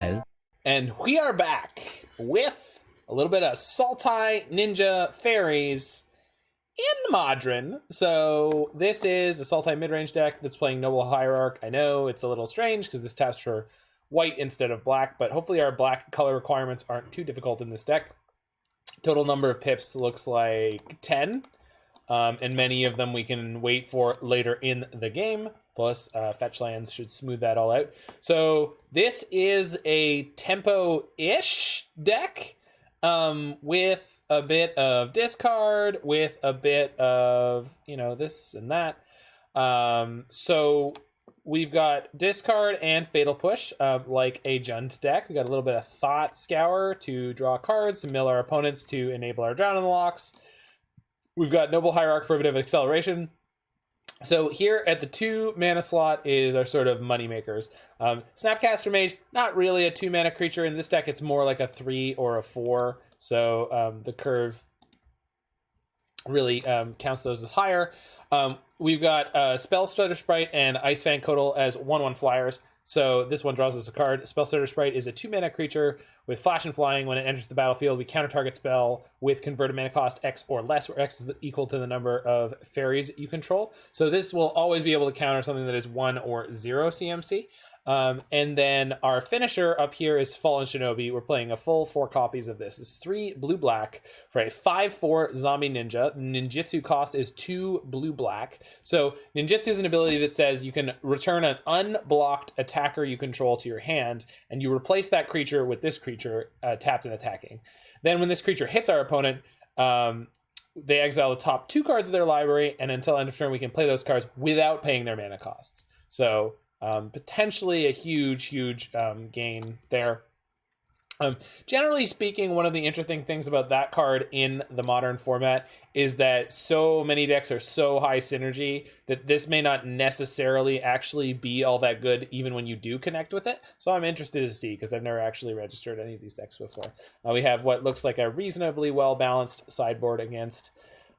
And we are back with a little bit of Sultai, Ninja, Faeries in Modern. So this is a Sultai mid-range deck that's playing Noble Hierarch. I know it's a little strange because this taps for white instead of black, but hopefully our black color requirements aren't too difficult in this deck. Total number of pips looks like 10, and many of them we can wait for later in the game. Plus, fetch lands should smooth that all out. So this is a tempo-ish deck with a bit of discard, with a bit of, you know, this and that. So we've got discard and fatal push, like a Jund deck. We got a little bit of Thought Scour to draw cards, to mill our opponents to enable our Drown in the Locks. We've got Noble Hierarch for a bit of acceleration. So here at the 2 mana slot is our sort of money makers. Snapcaster Mage, not really a 2 mana creature in this deck. It's more like a 3 or a 4. So the curve really counts those as higher. We've got Spellstutter Sprite and Ice-Fang Coatl as 1/1 flyers. So this one draws us a card. Spellstutter Sprite is a 2 mana creature with flash and flying. When it enters the battlefield, we counter target spell with converted mana cost X or less, where X is equal to the number of fairies you control. So this will always be able to counter something that is 1 or 0 CMC. And then our finisher up here is Fallen Shinobi. We're playing a full 4 copies of this. It's 3 blue-black for a 5/4 zombie ninja. Ninjitsu cost is 2 blue-black. So Ninjitsu is an ability that says you can return an unblocked attacker you control to your hand, and you replace that creature with this creature tapped and attacking. Then when this creature hits our opponent, they exile the top 2 cards of their library, and until end of turn we can play those cards without paying their mana costs. So potentially a huge gain there. Generally speaking, one of the interesting things about that card in the modern format is that so many decks are so high synergy that this may not necessarily actually be all that good even when you do connect with it. So I'm interested to see, because I've never actually registered any of these decks before. We have what looks like a reasonably well-balanced sideboard against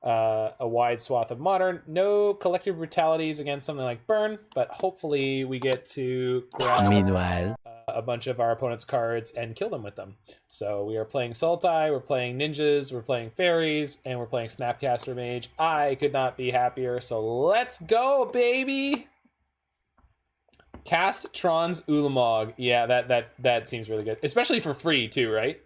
a wide swath of modern. No collective brutalities against something like burn, but hopefully we get to grab a bunch of our opponent's cards and kill them with them. So we are playing Sultai, we're playing ninjas, we're playing fairies, and we're playing Snapcaster Mage. I could not be happier, so let's go, baby! Cast Tron's Ulamog. Yeah, that seems really good, especially for free too, right?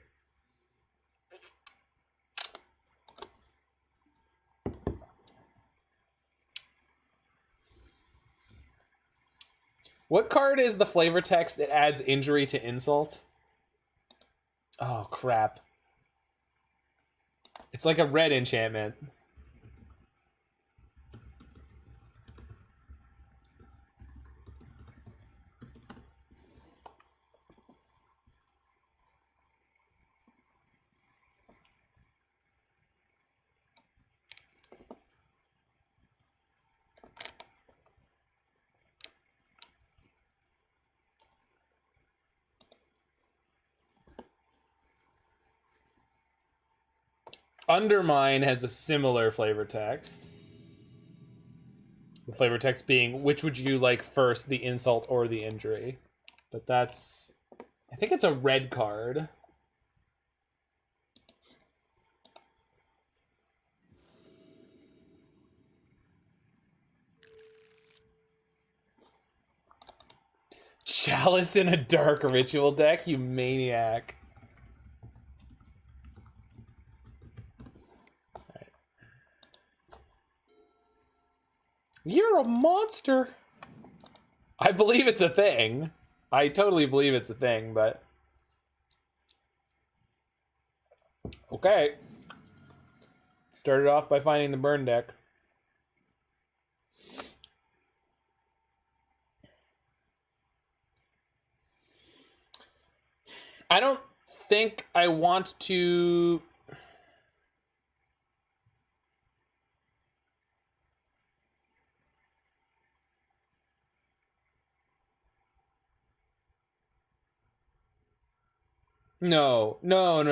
What card is the flavor text that adds injury to insult? Oh, crap. It's like a red enchantment. Undermine has a similar flavor text. The flavor text being, which would you like first, the insult or the injury? But that's... I think it's a red card. Chalice in a dark ritual deck, you maniac. You're a monster. I believe it's a thing. I totally believe it's a thing, but... Okay. Started off by finding the burn deck. I don't think I want to... No. No,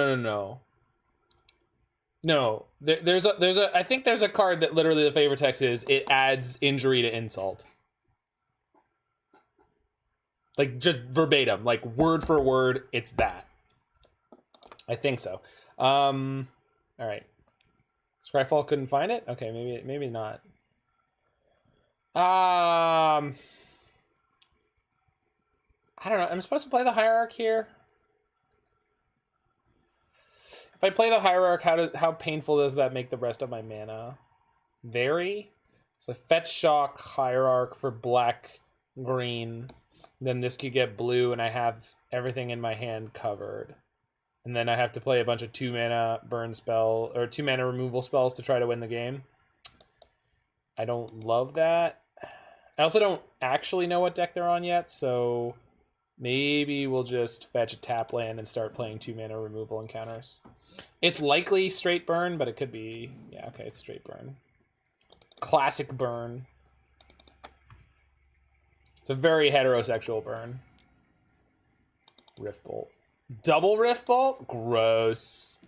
there's a I think there's a card that literally the flavor text is it adds injury to insult. Like, just verbatim, like, word for word, it's that. I think so. All right. Scryfall couldn't find it? Okay, maybe not. I don't know. I'm supposed to play the Hierarch here? If I play the Hierarch, how painful does that make the rest of my mana? Very? So fetch shock Hierarch for black, green. Then this could get blue, and I have everything in my hand covered. And then I have to play a bunch of 2-mana burn spell, or 2-mana removal spells to try to win the game. I don't love that. I also don't actually know what deck they're on yet, so maybe we'll just fetch a tap land and start playing 2-mana removal encounters. It's likely straight burn, but it could be... Yeah, okay, it's straight burn. Classic burn. It's a very heterosexual burn. Rift Bolt. Double Rift Bolt? Gross.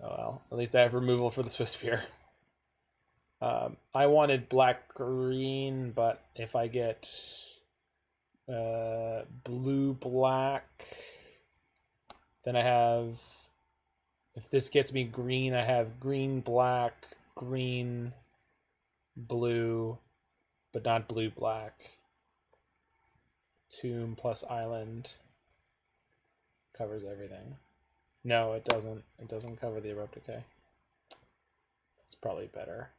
Oh well, at least I have removal for the Swift Spear. I wanted black-green, but if I get blue-black, then I have... If this gets me green, I have green-black, green-blue, but not blue-black. Tomb plus Island covers everything. No, it doesn't. It doesn't cover the Abrupt Decay. This is probably better.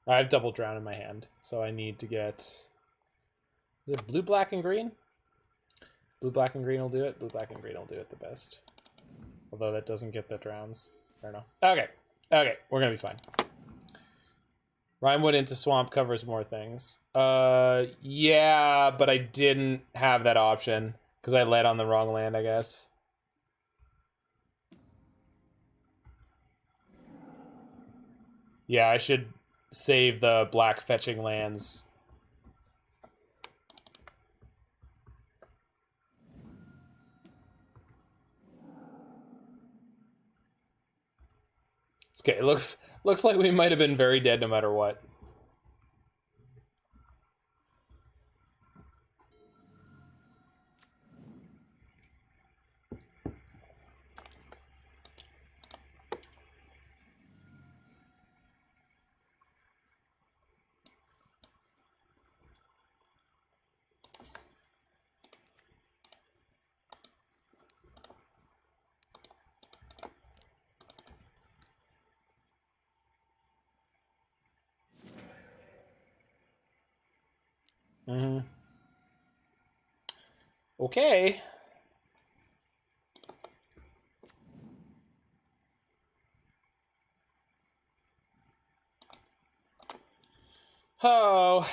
I have double drown in my hand, so I need to get... Is it blue, black, and green? Blue, black, and green will do it. Blue, black, and green will do it the best. Although that doesn't get the drowns. I don't know. Okay. Okay, we're gonna be fine. Rimewood into Swamp covers more things. Yeah, but I didn't have that option because I led on the wrong land, I guess. Yeah, I should save the black fetching lands. It's okay. It looks like we might have been very dead no matter what. Mm-hmm. Okay. Oh,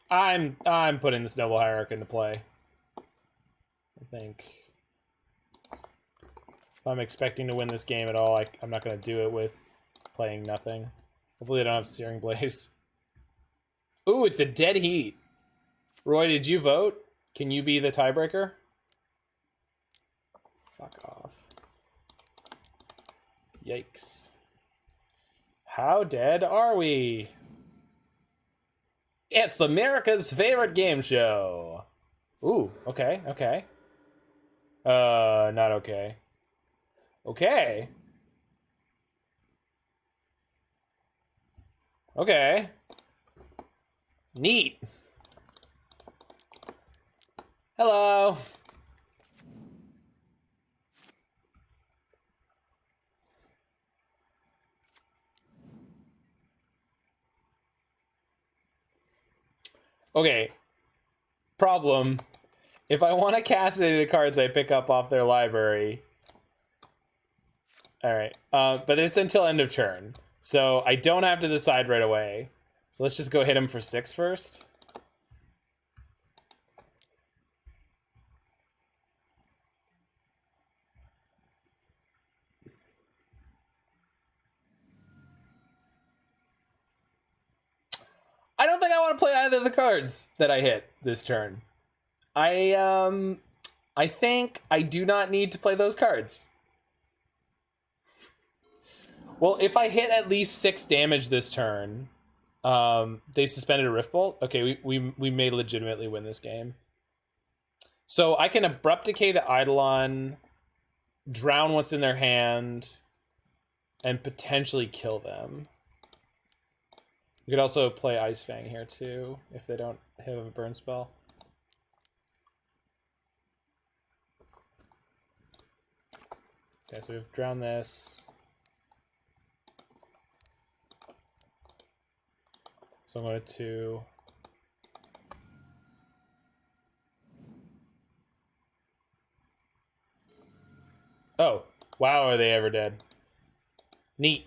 I'm putting this Noble Hierarch into play. I think if I'm expecting to win this game at all, I'm not going to do it with playing nothing. Hopefully I don't have Searing Blaze. Ooh, it's a dead heat. Roy, did you vote? Can you be the tiebreaker? Fuck off. Yikes. How dead are we? It's America's favorite game show. Ooh, okay, okay. Not okay. Okay. Okay. Neat. Hello. Okay. Problem. If I want to cast any of the cards I pick up off their library. Alright. But it's until end of turn. So I don't have to decide right away. So let's just go hit him for 6 first. I don't think I want to play either of the cards that I hit this turn. I think I do not need to play those cards. Well, if I hit at least 6 damage this turn, They suspended a Riftbolt. Okay, we may legitimately win this game. So I can Abrupt Decay the Eidolon, drown what's in their hand, and potentially kill them. We could also play Ice-Fang here too, if they don't have a burn spell. Okay, so we've drowned this. So I'm going to... Oh, wow, are they ever dead? Neat.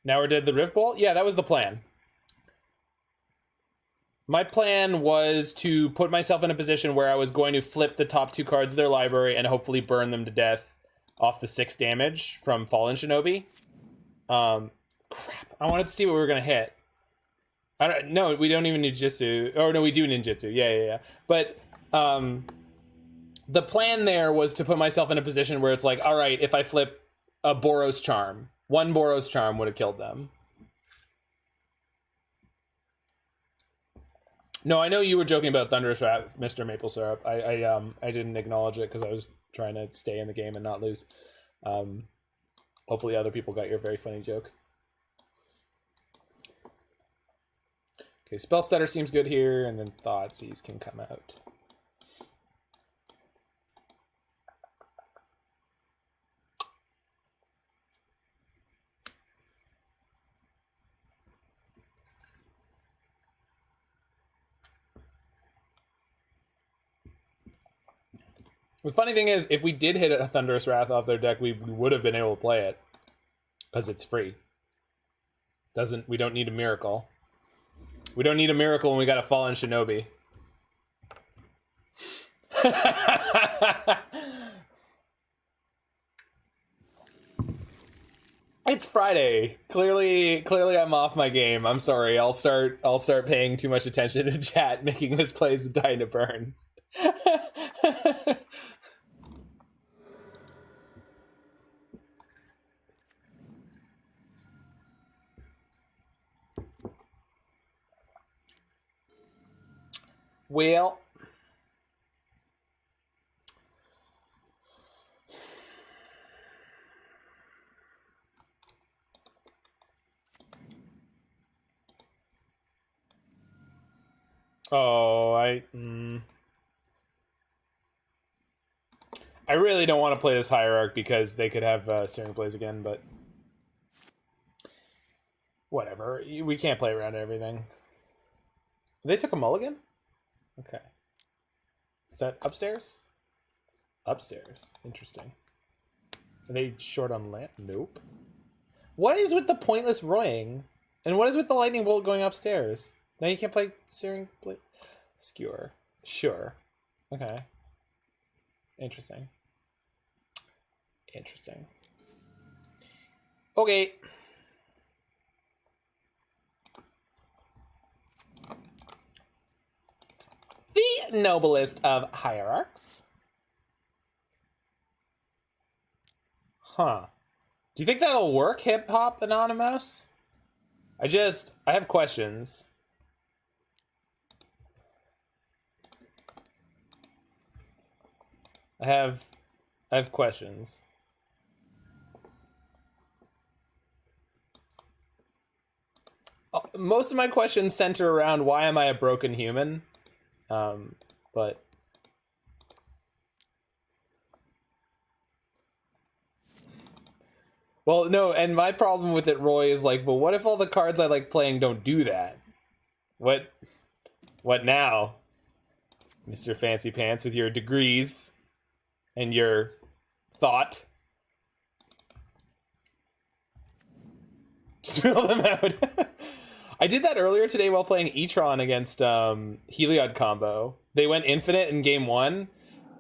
Now we're dead the Riftbolt? Yeah, that was the plan. My plan was to put myself in a position where I was going to flip the top 2 cards of their library and hopefully burn them to death off the 6 damage from Fallen Shinobi. Crap. I wanted to see what we were going to hit. No, we don't even Ninjitsu. Oh, no, we do Ninjitsu. Yeah. But the plan there was to put myself in a position where it's like, all right, if I flip a Boros Charm, 1 Boros Charm would have killed them. No, I know you were joking about Thunderous Wrath, Mr. Maple Syrup. I didn't acknowledge it because I was trying to stay in the game and not lose. Hopefully other people got your very funny joke. Okay, Spellstutter seems good here, and then Thoughtseize can come out. The funny thing is, if we did hit a Thunderous Wrath off their deck, we would have been able to play it. Because it's free. We don't need a miracle. We don't need a miracle when we got a Fallen Shinobi. It's Friday. Clearly I'm off my game. I'm sorry. I'll start paying too much attention to chat, making misplays and dying to burn. Well, oh, I really don't want to play this Hierarch because they could have Searing Blaze again, but whatever. We can't play around everything. They took a mulligan? Okay. Is that upstairs? Upstairs. Interesting. Are they short on land? Nope. What is with the pointless roying? And what is with the lightning bolt going upstairs? Now you can't play Searing Blaze? Skewer. Sure. Okay. Interesting. Interesting. Okay. The noblest of hierarchs. Huh. Do you think that'll work, Hip Hop Anonymous? I have questions. I have questions. Most of my questions center around why am I a broken human? But well, no, and my problem with it, Roy, is like, but what if all the cards I like playing don't do that? What now? Mr. Fancy Pants with your degrees and your thought. Spill them out. I did that earlier today while playing E-Tron against Heliod combo. They went infinite in game 1,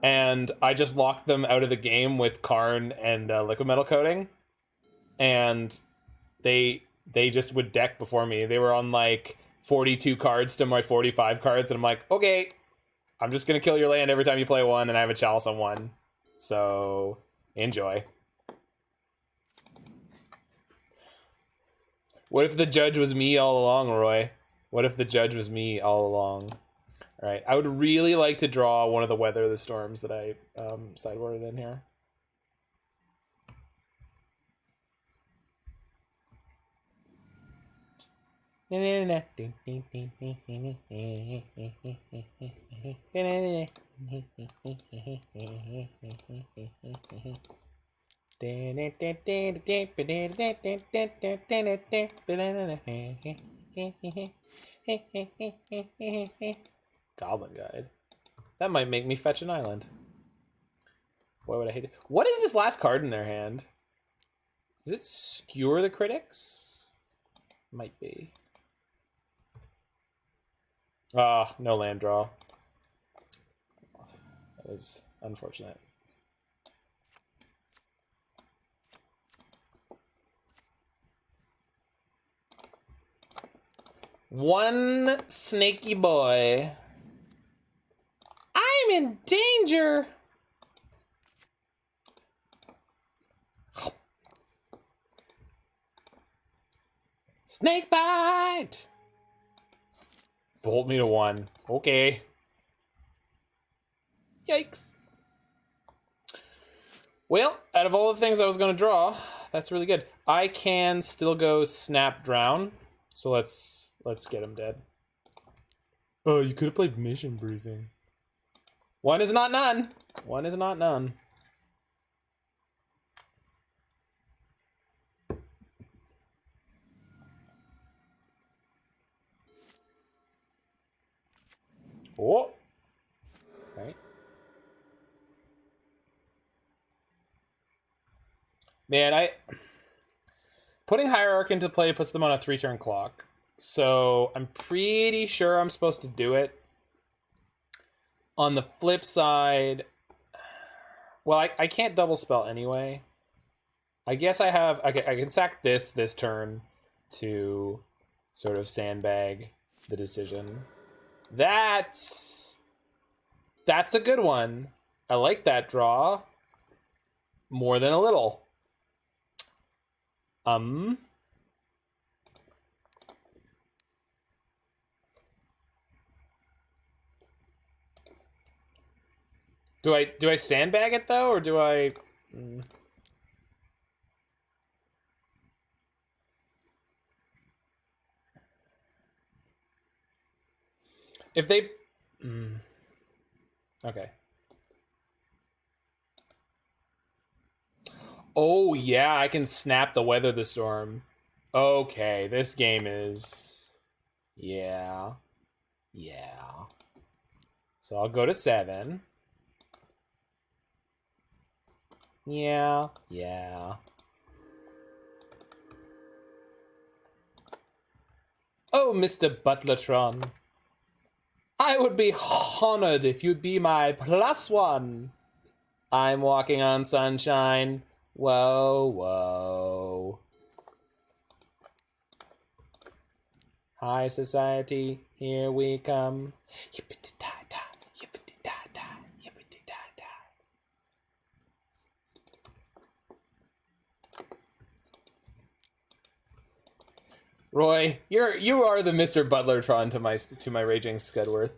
and I just locked them out of the game with Karn and Liquid Metal Coating. And they just would deck before me. They were on like 42 cards to my 45 cards, and I'm like, okay, I'm just gonna kill your land every time you play one, and I have a Chalice on 1. So enjoy. What if the judge was me all along, Roy? What if the judge was me all along? All right, I would really like to draw one of the Weather the Storms that I sideboarded in here. Goblin Guide. That might make me fetch an island. Boy, would I hate it. What is this last card in their hand? Does it skewer the critics? Might be. Ah, no land draw. That was unfortunate. One snaky boy. I'm in danger. Snake bite. Bolt me to 1. Okay. Yikes. Well, out of all the things I was going to draw, that's really good. I can still go Snap Drown. So let's get him dead. Oh, you could have played Mission Briefing. 1 is not none. 1 is not none. Oh. Right. Man, putting Hierarch into play puts them on a 3-turn clock. So I'm pretty sure I'm supposed to do it. On the flip side, well, I can't double spell anyway. I guess I can sack this turn to sort of sandbag the decision. That's a good one. I like that draw more than a little. Do I sandbag it though, or do I? If they, okay. Oh yeah, I can snap the Weather the Storm. Okay, this game is, yeah. So I'll go to 7. Yeah. Oh, Mr. Butlertron. I would be honored if you'd be my +1. I'm walking on sunshine. Whoa. High society, here we come. Yippity-da-da, yippity-da-da, yippity-da-da. Roy, you are the Mr. Butlertron to my raging Scudworth.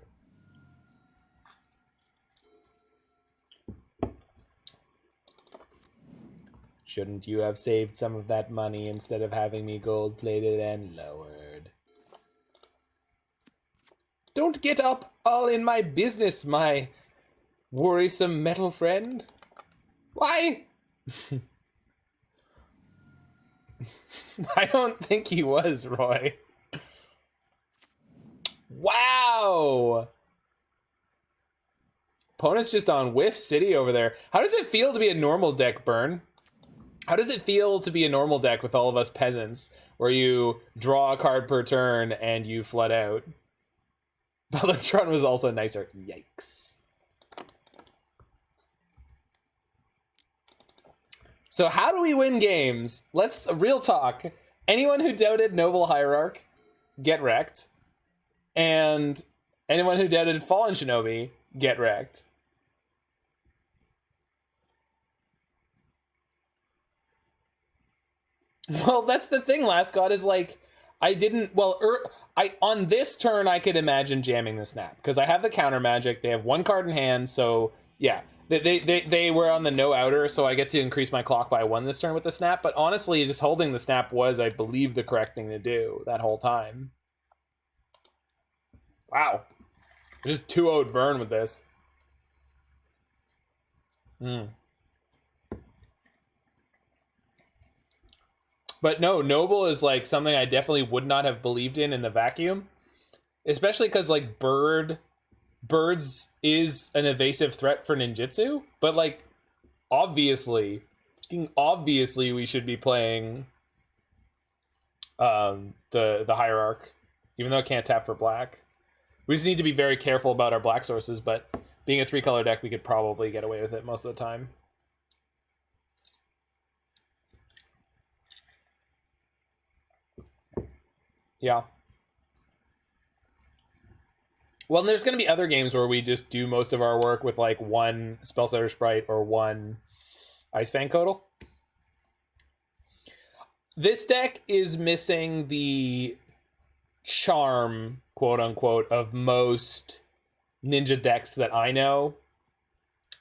Shouldn't you have saved some of that money instead of having me gold-plated and lowered? Don't get up all in my business, my worrisome metal friend. Why? I don't think he was, Roy. Wow! Opponent's just on Whiff City over there. How does it feel to be a normal deck, Burn? How does it feel to be a normal deck with all of us peasants, where you draw a card per turn and you flood out? Butlertron was also nicer. Yikes. So how do we win games? Let's real talk. Anyone who doubted Noble Hierarch, get wrecked. And anyone who doubted Fallen Shinobi, get wrecked. Well, that's the thing, Last God, is like, I didn't, well, on this turn, I could imagine jamming the Snap, because I have the counter magic, they have one card in hand, so, yeah. They were on the no outer, so I get to increase my clock by 1 this turn with the Snap, but honestly, just holding the Snap was, I believe, the correct thing to do that whole time. Wow. I just 2-0'd burn with this. But no, Noble is like something I definitely would not have believed in the vacuum. Especially because like Birds is an evasive threat for Ninjitsu. But like, obviously we should be playing the Hierarch. Even though it can't tap for black. We just need to be very careful about our black sources, but being a 3-color deck, we could probably get away with it most of the time. Yeah. Well, and there's going to be other games where we just do most of our work with like 1 Spellstutter Sprite or 1 Ice-Fang Coatl. This deck is missing the charm, quote unquote, of most ninja decks that I know,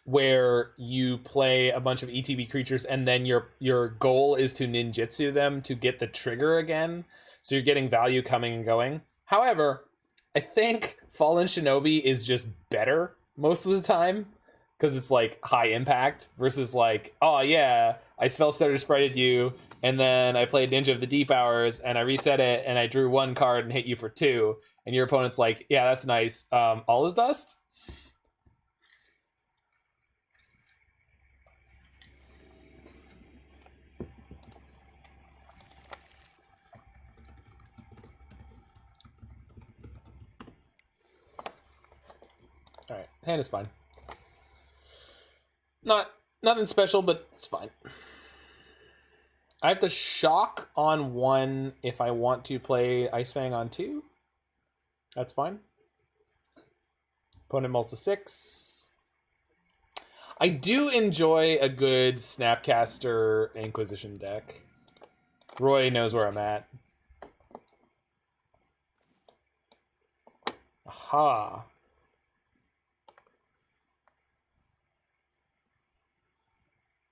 where you play a bunch of ETB creatures and then your goal is to ninjitsu them to get the trigger again. So you're getting value coming and going. However, I think Fallen Shinobi is just better most of the time because it's like high impact versus like, oh yeah, I Spellstutter Sprited you and then I played Ninja of the Deep Hours and I reset it and I drew 1 card and hit you for 2. And your opponent's like, yeah, that's nice. All is dust? Alright, hand is fine. Nothing special, but it's fine. I have to shock on 1 if I want to play Ice-Fang on 2. That's fine. Opponent mulls to 6. I do enjoy a good Snapcaster Inquisition deck. Roy knows where I'm at. Aha.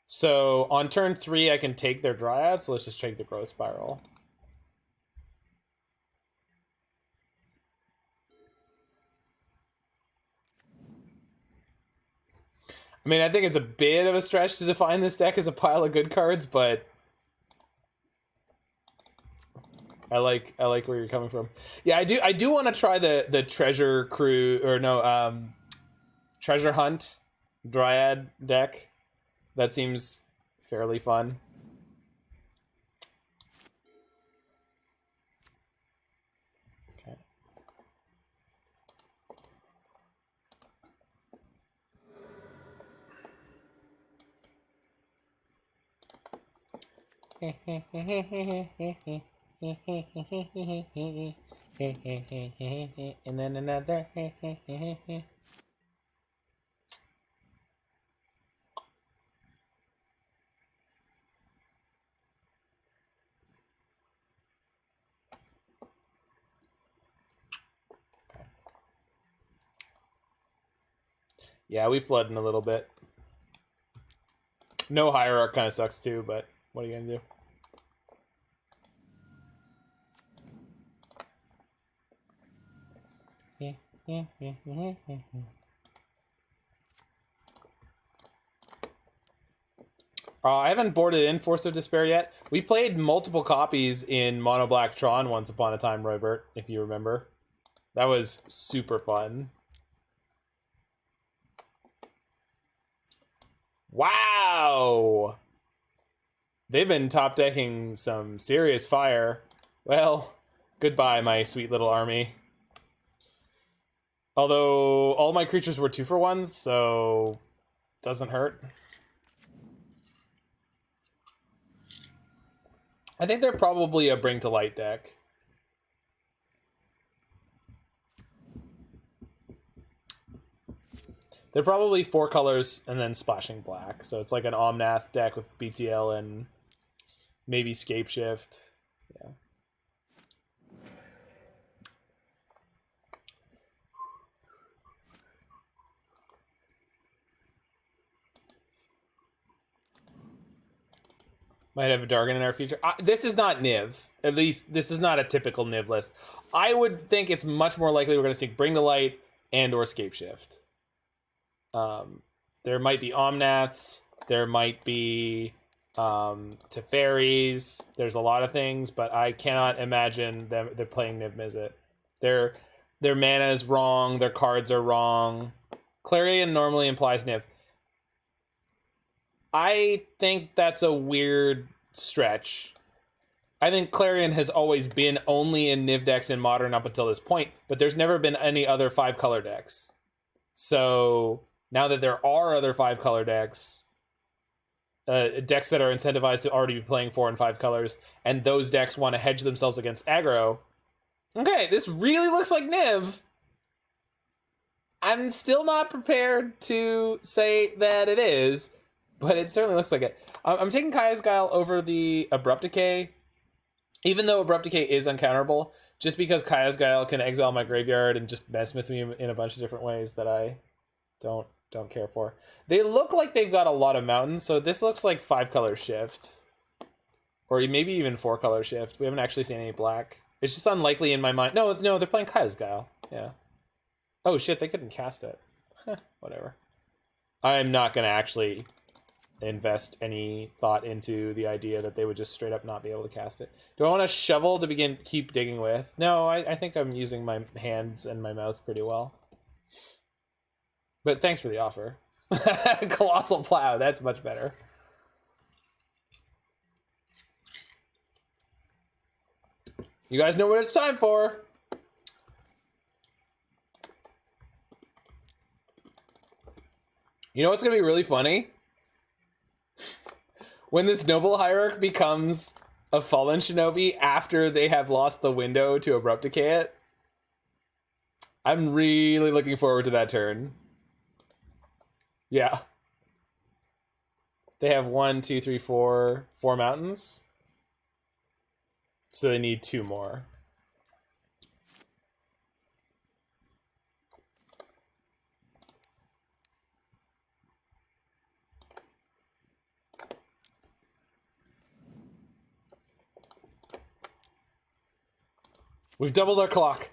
So on turn 3, I can take their Dryad, so let's just take the Growth Spiral. I mean, I think it's a bit of a stretch to define this deck as a pile of good cards, but I like where you're coming from. Yeah, I do want to try the Treasure Crew, or no, Treasure Hunt Dryad deck. That seems fairly fun. Okay. And then another. Yeah, we flooding a little bit. No Hierarch kind of sucks too, but what are you gonna do? I haven't boarded in Force of Despair yet. We played multiple copies in Mono Black Tron once upon a time, Roybert, if you remember. That was super fun. Wow! They've been top decking some serious fire. Well, goodbye, my sweet little army. Although all my creatures were 2-for-1s, so doesn't hurt. I think they're probably a Bring to Light deck. They're probably 4 colors and then splashing black. So it's like an Omnath deck with BTL and Maybe Scape Shift. Yeah. Might have a Dargon in our future. This is not Niv. At least this is not a typical Niv list. I would think it's much more likely we're going to see Bring to Light and or Scape Shift. There might be Omnaths. There might be Teferis. There's a lot of things, but I cannot imagine them they're playing Niv Mizzet. Their mana is wrong. Their cards are wrong. Clarion normally implies Niv. I think that's a weird stretch. I think Clarion has always been only in Niv decks in Modern up until this point, but there's never been any other 5-color decks. So now that there are other 5-color decks, decks that are incentivized to already be playing 4 and 5 colors, and those decks want to hedge themselves against aggro. Okay, this really looks like Niv. I'm still not prepared to say that it is, but it certainly looks like it. I'm taking Kaya's Guile over the Abrupt Decay, even though Abrupt Decay is uncounterable, just because Kaya's Guile can exile my graveyard and just mess with me in a bunch of different ways that I don't care for. They look like they've got a lot of mountains, so this looks like 5-color shift. Or maybe even 4-color shift. We haven't actually seen any black. It's just unlikely in my mind. No, they're playing Kaya's Guile. Yeah. Oh shit, they couldn't cast it. Whatever. I'm not going to actually invest any thought into the idea that they would just straight up not be able to cast it. Do I want a shovel to keep digging with? No, I think I'm using my hands and my mouth pretty well. But thanks for the offer. Colossal Plow, that's much better. You guys know what it's time for. You know what's going to be really funny? When this Noble Hierarch becomes a Fallen Shinobi after they have lost the window to Abrupt Decay it. I'm really looking forward to that turn. Yeah. They have 1, 2, 3, 4 mountains. So they need 2 more. We've doubled our clock.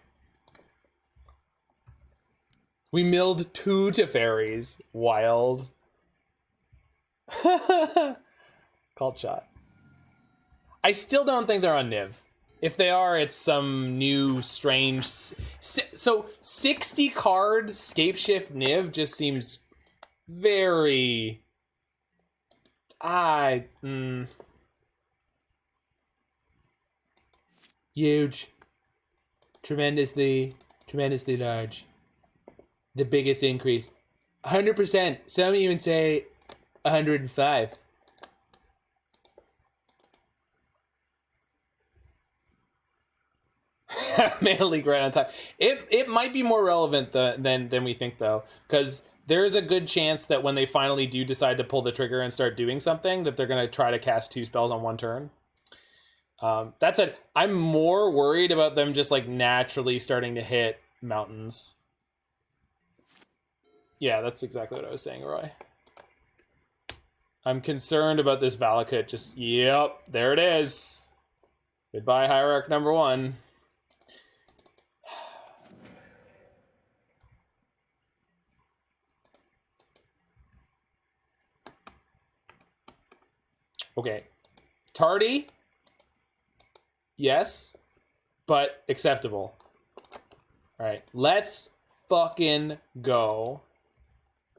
We milled 2 Teferis. Wild. Cult shot. I still don't think they're on Niv. If they are, it's some new strange... So 60 card Scape Shift Niv just seems very... Huge. Tremendously large. The biggest increase. 100%. Some even say 105. Mana League right on time. It might be more relevant than we think, though, because there is a good chance that when they finally do decide to pull the trigger and start doing something, that they're going to try to cast 2 spells on 1 turn. That said, I'm more worried about them just like naturally starting to hit mountains. Yeah, that's exactly what I was saying, Roy. I'm concerned about this Valakut. Just, yep, there it is. Goodbye, Hierarch number 1. Okay. Tardy. Yes, but acceptable. All right, let's fucking go.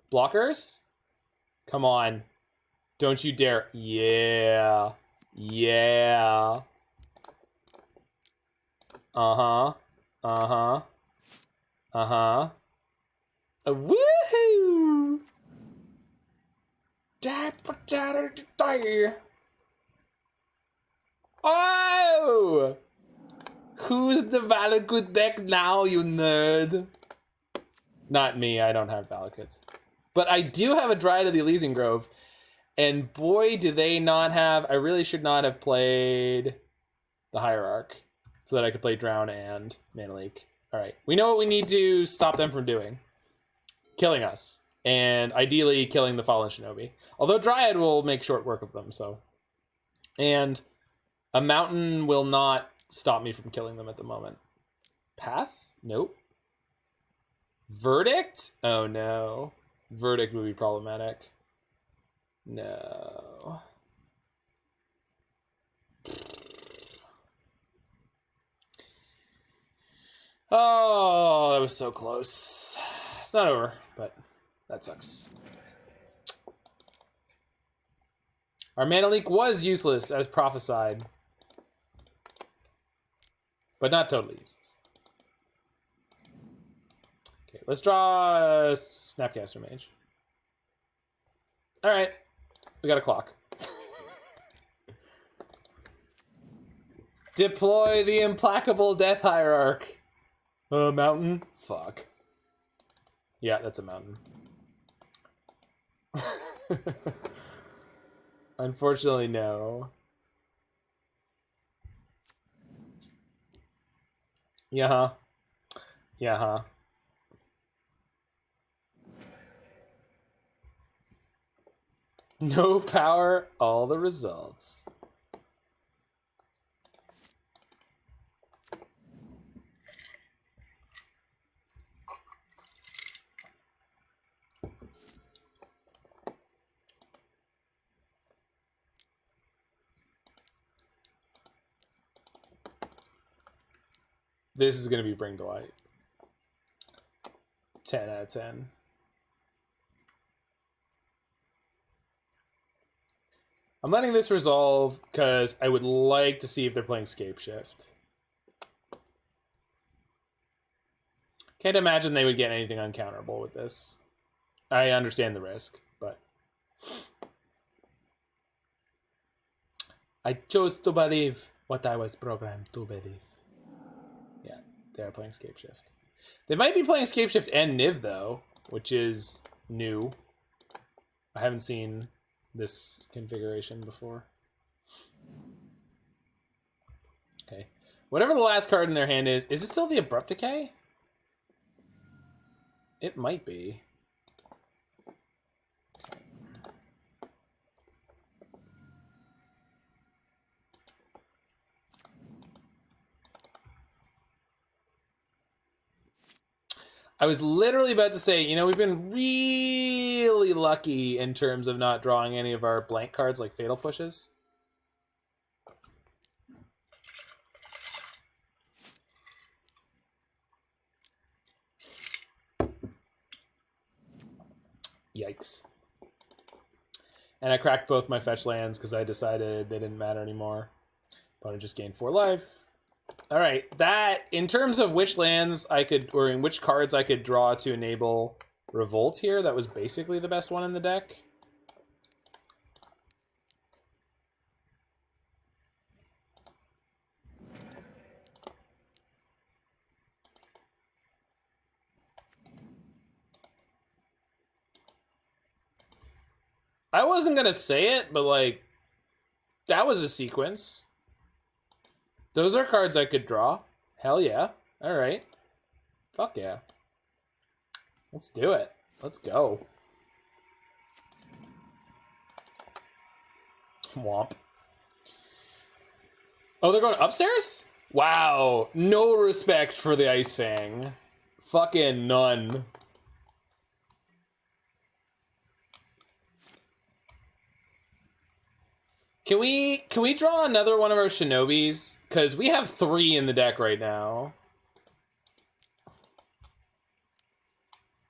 Blockers? Come on. Don't you dare. Yeah. Yeah. Uh-huh. Uh-huh. Uh-huh. Woohoo! Oh! Who's the Valakut deck now, you nerd? Not me, I don't have Valakuts. But I do have a Dryad of the Elysian Grove. And boy, do they not have... I really should not have played the Hierarch so that I could play Drown and Mana Leak. All right, we know what we need to stop them from doing. Killing us. And ideally killing the Fallen Shinobi. Although Dryad will make short work of them, so... And a mountain will not stop me from killing them at the moment. Path? Nope. Verdict? Oh no. Verdict would be problematic. No. Oh, that was so close. It's not over, but that sucks. Our Mana Leak was useless as prophesied. But not totally useless. Okay, let's draw a Snapcaster Mage. Alright. We got a clock. Deploy the implacable Death Hierarch. Mountain? Fuck. Yeah, that's a mountain. Unfortunately, no. Yeah. Yeah. No power, all the results. This is going to be Bring to Light. 10 out of 10. I'm letting this resolve because I would like to see if they're playing Scape Shift. Can't imagine they would get anything uncounterable with this. I understand the risk, but... I chose to believe what I was programmed to believe. Yeah, they're playing Scape Shift. They might be playing Scape Shift and Niv, though, which is new. I haven't seen this configuration before. Okay. Whatever the last card in their hand is it still the Abrupt Decay? It might be. I was literally about to say, you know, we've been really lucky in terms of not drawing any of our blank cards like Fatal Pushes. Yikes. And I cracked both my fetch lands because I decided they didn't matter anymore. Opponent just gained 4 life. All right, that in terms of which lands I could, or in which cards I could draw to enable Revolt here, that was basically the best one in the deck. I wasn't gonna say it, but like, that was a sequence. Those are cards I could draw. Hell yeah. All right. Fuck yeah. Let's do it. Let's go. Womp. Oh, they're going upstairs? Wow. No respect for the Ice-Fang. Fucking none. Can we draw another one of our Shinobis? Because we have 3 in the deck right now.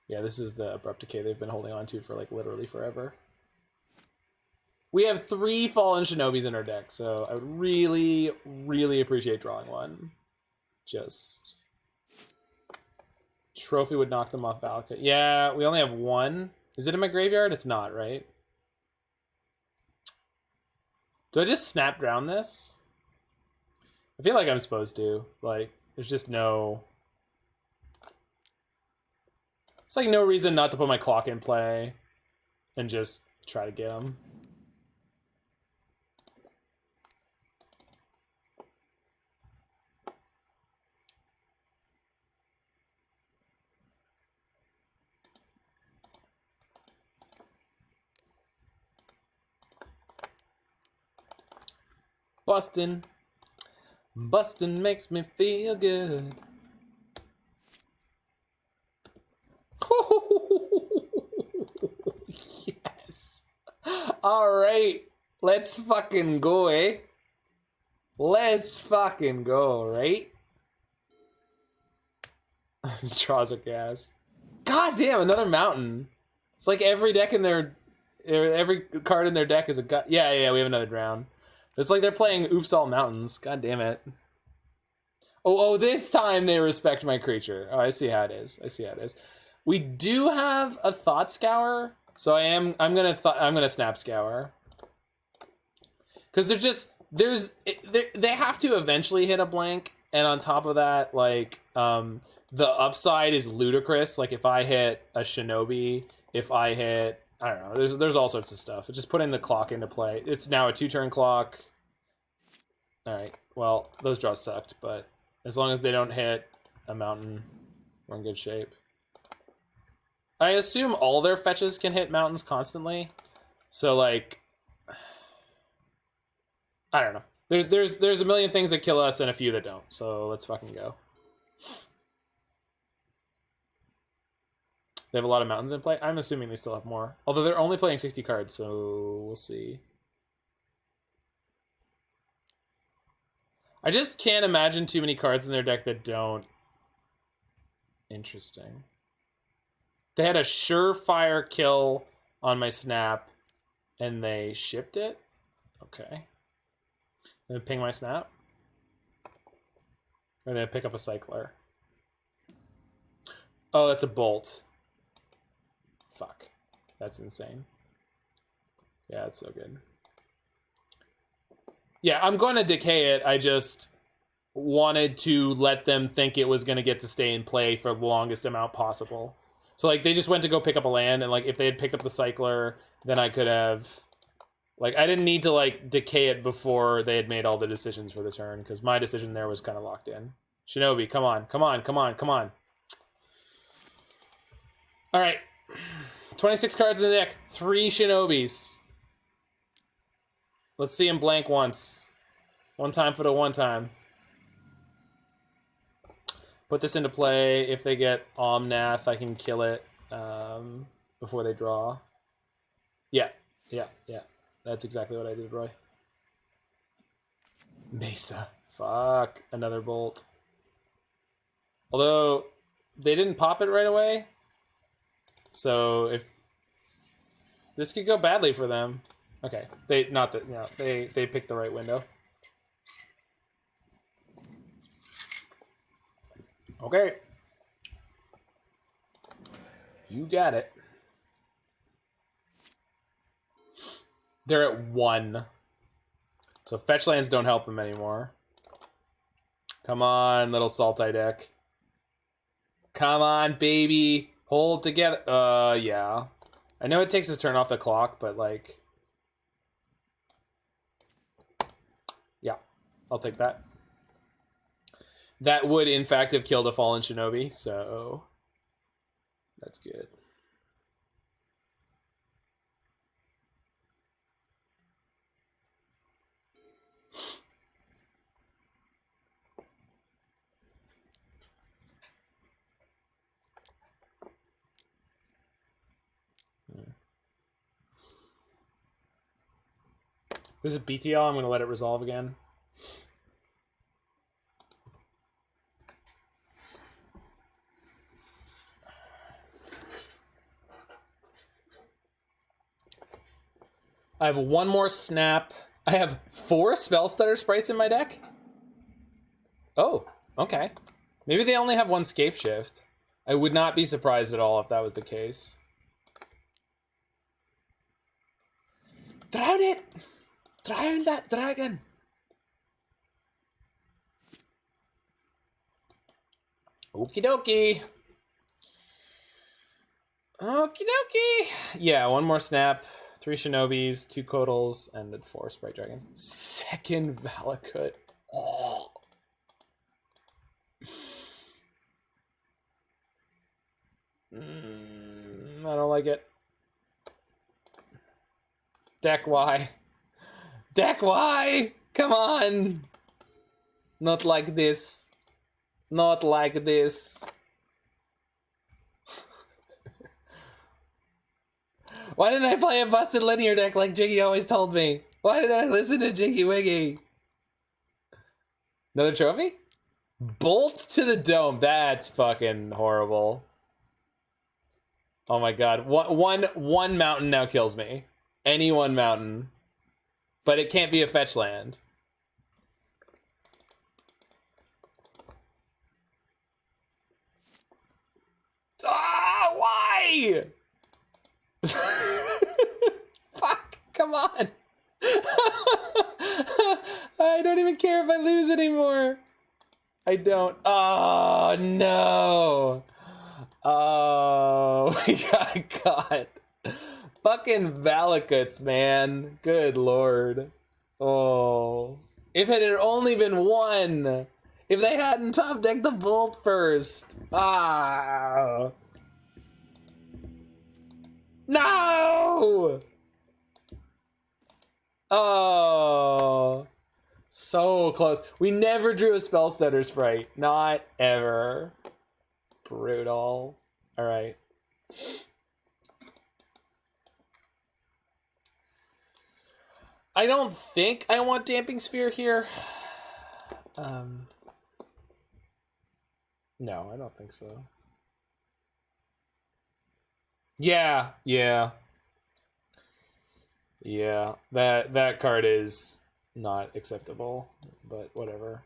Yeah, this is the Abrupt Decay they've been holding on to for like literally forever. We have 3 Fallen Shinobis in our deck, so I would really, really appreciate drawing one. Just... Trophy would knock them off balance. Yeah, we only have 1. Is it in my graveyard? It's not, right? Do I just snap drown this? I feel like I'm supposed to. Like, there's just no... It's like no reason not to put my clock in play and just try to get him. bustin'. Bustin' makes me feel good. Yes. All right. Let's fucking go, eh? Let's fucking go, right? Draws a gas. God damn, another mountain. It's like every deck in their... Every card in their deck is a... Yeah, we have another drown. It's like they're playing Oops All Mountains. God damn it. Oh, this time they respect my creature. Oh, I see how it is. We do have a Thought Scour, so I'm gonna Snap Scour. Because they have to eventually hit a blank, and on top of that, like, the upside is ludicrous. Like, if I hit a Shinobi, if I hit... I don't know, there's all sorts of stuff. Just putting the clock into play. It's now a 2-turn clock. Alright, well, those draws sucked, but as long as they don't hit a mountain, we're in good shape. I assume all their fetches can hit mountains constantly. So, like... I don't know. There's a million things that kill us and a few that don't, so let's fucking go. They have a lot of mountains in play. I'm assuming they still have more. Although they're only playing 60 cards, so we'll see. I just can't imagine too many cards in their deck that don't. Interesting. They had a surefire kill on my snap, and they shipped it? Okay. Then ping my snap? Or they pick up a cycler? Oh, that's a bolt. Fuck. That's insane. Yeah, it's so good. Yeah, I'm going to decay it. I just wanted to let them think it was going to get to stay in play for the longest amount possible. So, like, they just went to go pick up a land, and, like, if they had picked up the cycler, then I could have... Like, I didn't need to, like, decay it before they had made all the decisions for the turn, because my decision there was kind of locked in. Shinobi, come on, come on, come on, come on. All right. 26 cards in the deck. 3 Shinobis. Let's see him blank once. One time for the one time. Put this into play. If they get Omnath, I can kill it before they draw. Yeah. That's exactly what I did, Roy. Mesa. Fuck. Another bolt. Although, they didn't pop it right away. So, if... This could go badly for them. Okay. They picked the right window. Okay. You got it. They're at 1. So fetch lands don't help them anymore. Come on, little Sultai deck. Come on, baby. Hold together. Yeah. I know it takes a turn off the clock, but, like... Yeah, I'll take that. That would, in fact, have killed a Fallen Shinobi, so... That's good. This is BTL. I'm going to let it resolve again. I have one more snap. I have 4 Spellstutter Sprites in my deck? Oh, okay. Maybe they only have 1 Scape Shift. I would not be surprised at all if that was the case. Drown it! Drown that dragon! Okie dokie. Okie dokie. Yeah, 1 more snap. 3 Shinobis, 2 Coatls, and 4 Sprite Dragons. Second Valakut. Oh. I don't like it. Deck Y. Deck Y! Come on! Not like this. Not like this. Why didn't I play a busted linear deck like Jiggy always told me? Why did I listen to Jiggy Wiggy? Another trophy? Bolt to the dome. That's fucking horrible. Oh my god. One mountain now kills me. Any one mountain. But it can't be a fetch land. Ah, why? Fuck, come on. I don't even care if I lose anymore. I don't. Oh, no. Oh, we got caught. Fucking Valakuts, man. Good lord. Oh. If it had only been one. If they hadn't top decked the Bolt first. Ah. No! Oh. So close. We never drew a Spellstutter Sprite. Not ever. Brutal. Alright. I don't think I want Damping Sphere here. No, I don't think so. Yeah. That card is not acceptable, but whatever.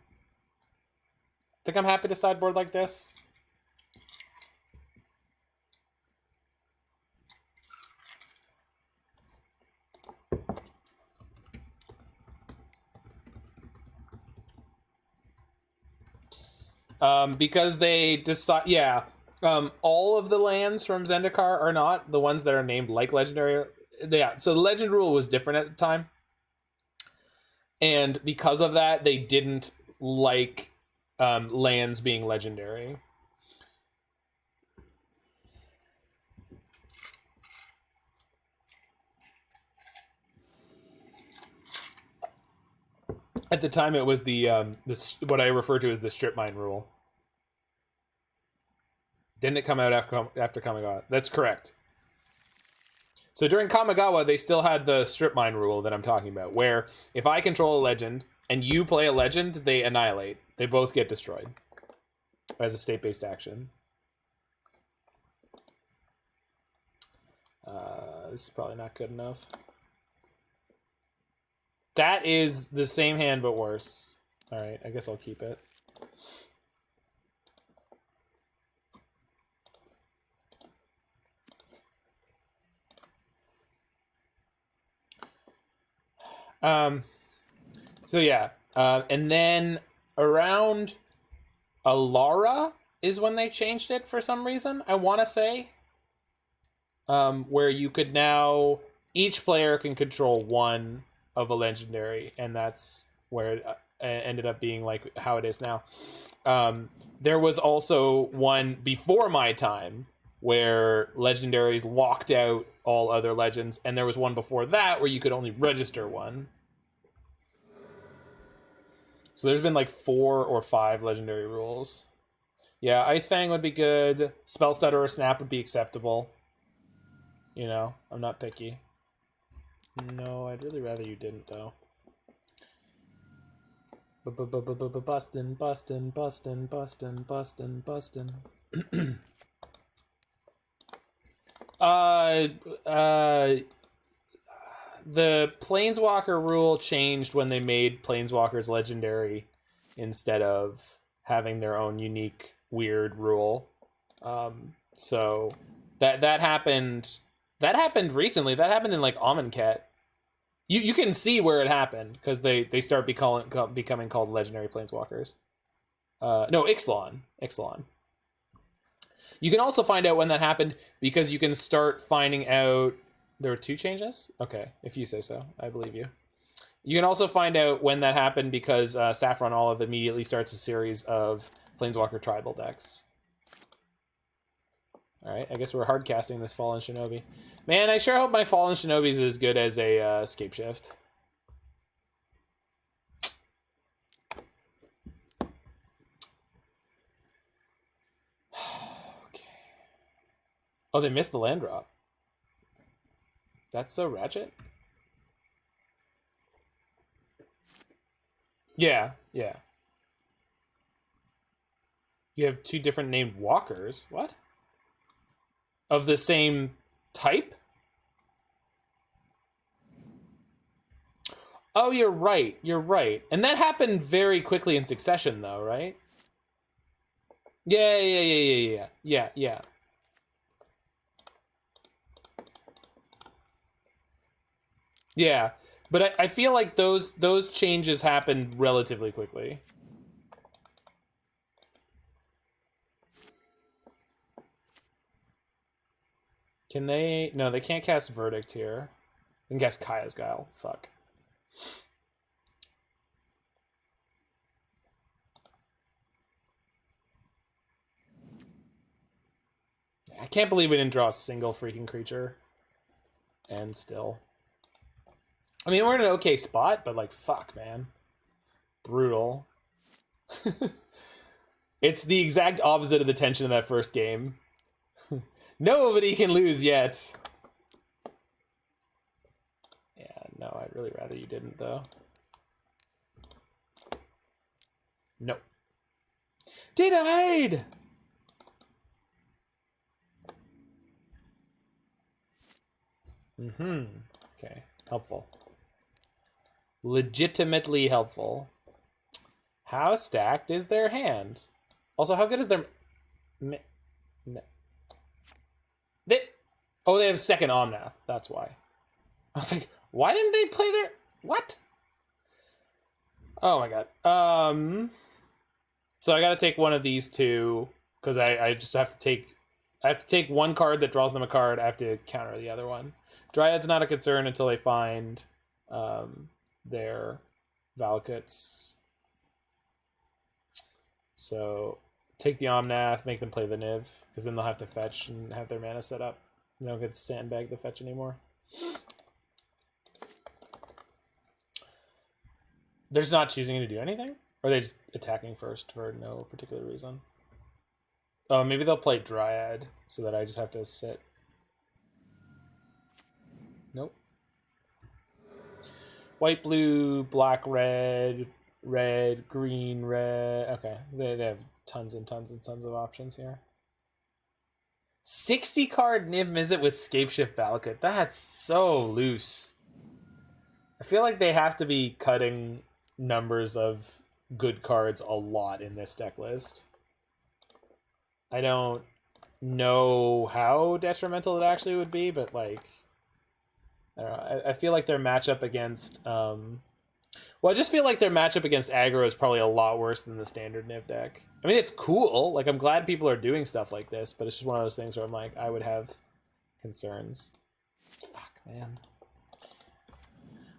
Think I'm happy to sideboard like this? Because they decide, all of the lands from Zendikar are not the ones that are named like legendary. Yeah, so the legend rule was different at the time. And because of that, they didn't like lands being legendary. At the time, it was the what I refer to as the strip mine rule. Didn't it come out after Kamigawa? That's correct. So during Kamigawa, they still had the strip mine rule that I'm talking about, where if I control a legend and you play a legend, they annihilate. They both get destroyed as a state-based action. This is probably not good enough. That is the same hand, but worse. All right, I guess I'll keep it. So yeah, and then around Alara is when they changed it for some reason, I want to say. Where you could now, each player can control one of a legendary, and that's where it ended up being like how it is now. There was also one before my time where legendaries locked out all other legends, and there was one before that where you could only register one. So there's been like 4 or 5 legendary rules. Yeah, Ice-Fang would be good. Spellstutter or Snap would be acceptable. You know, I'm not picky. No, I'd really rather you didn't, though. Bustin'. The Planeswalker rule changed when they made Planeswalkers legendary instead of having their own unique, weird rule. So that happened. That happened recently. That happened in like Amonkhet. You can see where it happened because they start becoming called legendary Planeswalkers. No, Ixalan. You can also find out when that happened because you can start finding out. There were 2 changes? Okay, if you say so. I believe you. You can also find out when that happened because Saffron Olive immediately starts a series of Planeswalker tribal decks. Alright, I guess we're hard casting this Fallen Shinobi. Man, I sure hope my Fallen Shinobi is as good as a Scapeshift. Oh, they missed the land drop. That's so ratchet. Yeah, yeah. You have two different named walkers. What? Of the same type? Oh, you're right. You're right. And that happened very quickly in succession, though, right? Yeah. Yeah, but I feel like those changes happened relatively quickly. Can they? No, they can't cast Verdict here. They can cast Kaya's Guile. Fuck. I can't believe we didn't draw a single freaking creature. And still. I mean, we're in an okay spot, but like, fuck, man. Brutal. It's the exact opposite of the tension of that first game. Nobody can lose yet. Yeah, no, I'd really rather you didn't, though. No. Denied! Okay, helpful. Legitimately helpful. How stacked is their hand? Also, how good is their... No. They have second Omnath. That's why. I was like, why didn't they play their... What? Oh my god. So I gotta take one of these two, because I just have to take... I have to take one card that draws them a card. I have to counter the other one. Dryad's not a concern until they find their Valakut's. So take the Omnath, make them play the Niv, because then they'll have to fetch and have their mana set up. They don't get to sandbag the fetch anymore. They're just not choosing to do anything? Or are they just attacking first for no particular reason? Oh, maybe they'll play Dryad, so that I just have to sit. Nope. White, blue, black, red, red, green, red. Okay, they have tons and tons and tons of options here. 60 card Niv Mizzet with Scapeshift Valakut. That's so loose. I feel like they have to be cutting numbers of good cards a lot in this deck list. I don't know how detrimental it actually would be, but like, I don't know. I feel like their matchup against, well, I just feel like their matchup against aggro is probably a lot worse than the standard Niv deck. I mean, it's cool. Like, I'm glad people are doing stuff like this, but it's just one of those things where I'm like, I would have concerns. Fuck, man.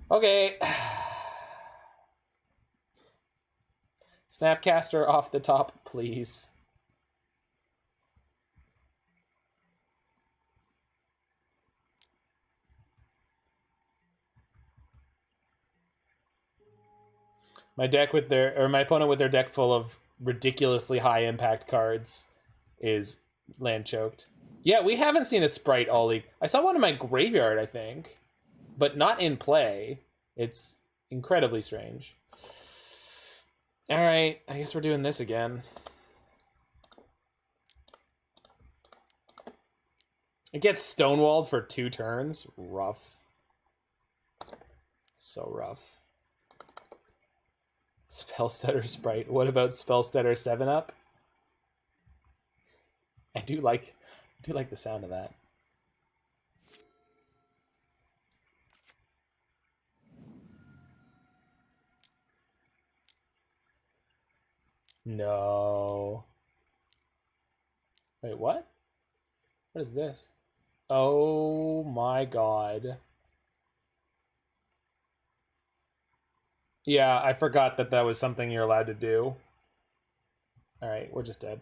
Okay. Snapcaster off the top, please. My deck with their, or my opponent with their deck full of ridiculously high impact cards is land choked. Yeah, we haven't seen a Sprite all league. I saw one in my graveyard, I think, but not in play. It's incredibly strange. All right, I guess we're doing this again. It gets stonewalled for 2 turns. Rough. So rough. Spellstutter Sprite. What about Spellstutter 7-Up? I do like the sound of that. No. Wait, what? What is this? Oh my god. Yeah, I forgot that that was something you're allowed to do. Alright, we're just dead.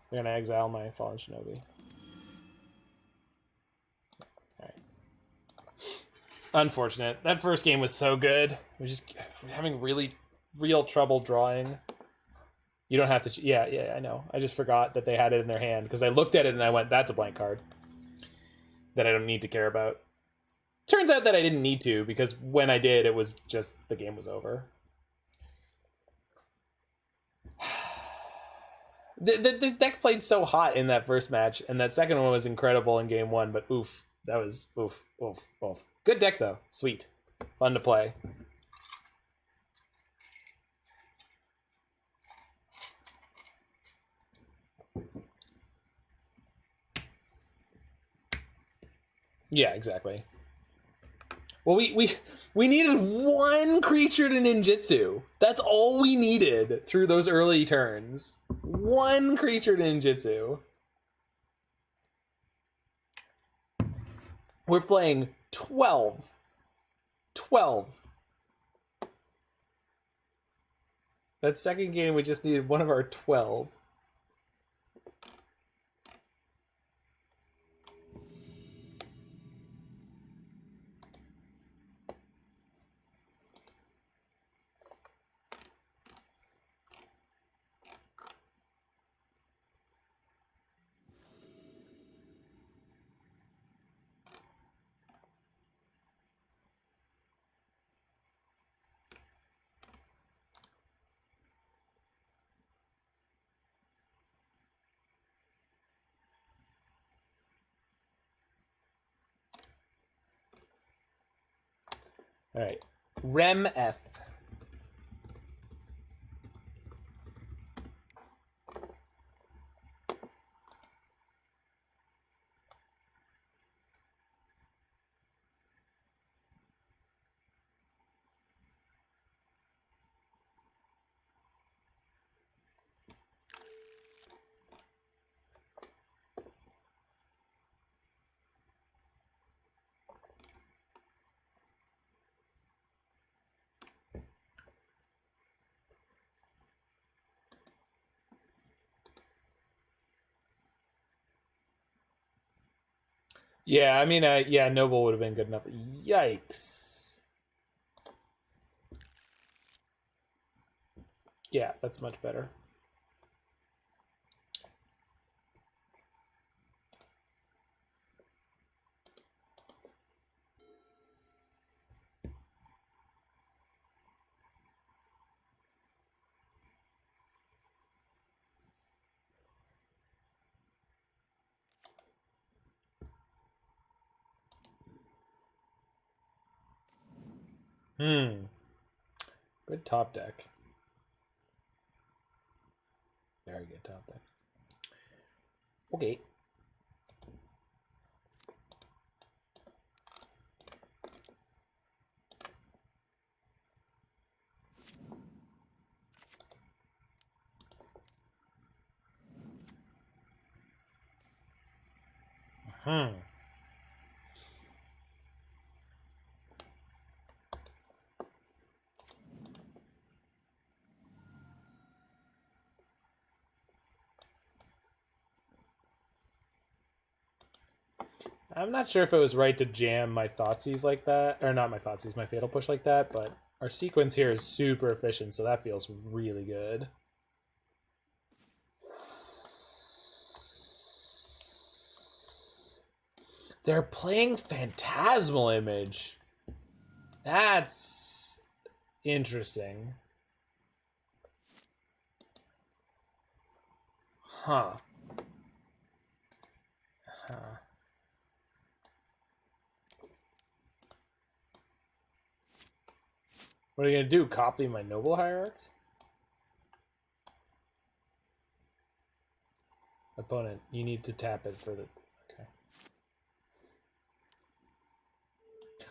They're gonna exile my Fallen Shinobi. Alright. Unfortunate. That first game was so good. We're just having real trouble drawing. You don't have to... Yeah, I know. I just forgot that they had it in their hand, because I looked at it and I went, that's a blank card. that I don't need to care about. Turns out that I didn't need to, because when I did, it was just the game was over. This deck played so hot in that first match, and that second one was incredible in game one, but oof. That was oof. Good deck, though. Sweet. Fun to play. Yeah, exactly. Well, we needed one creature to ninjitsu. That's all we needed through those early turns. One creature to ninjitsu. We're playing 12. 12. That second game, we just needed one of our 12. All right, Rem F. Yeah, I mean, yeah, Noble would have been good enough. Yikes. Yeah, that's much better. Good top deck. Very good top deck. Okay. I'm not sure if it was right to jam my Thoughtseize like that, or not my Thoughtseize, my Fatal Push like that, but our sequence here is super efficient, so that feels really good. They're playing Phantasmal Image. That's interesting. Huh. What are you gonna do? Copy my Noble Hierarch? Opponent, you need to tap it for the... Okay.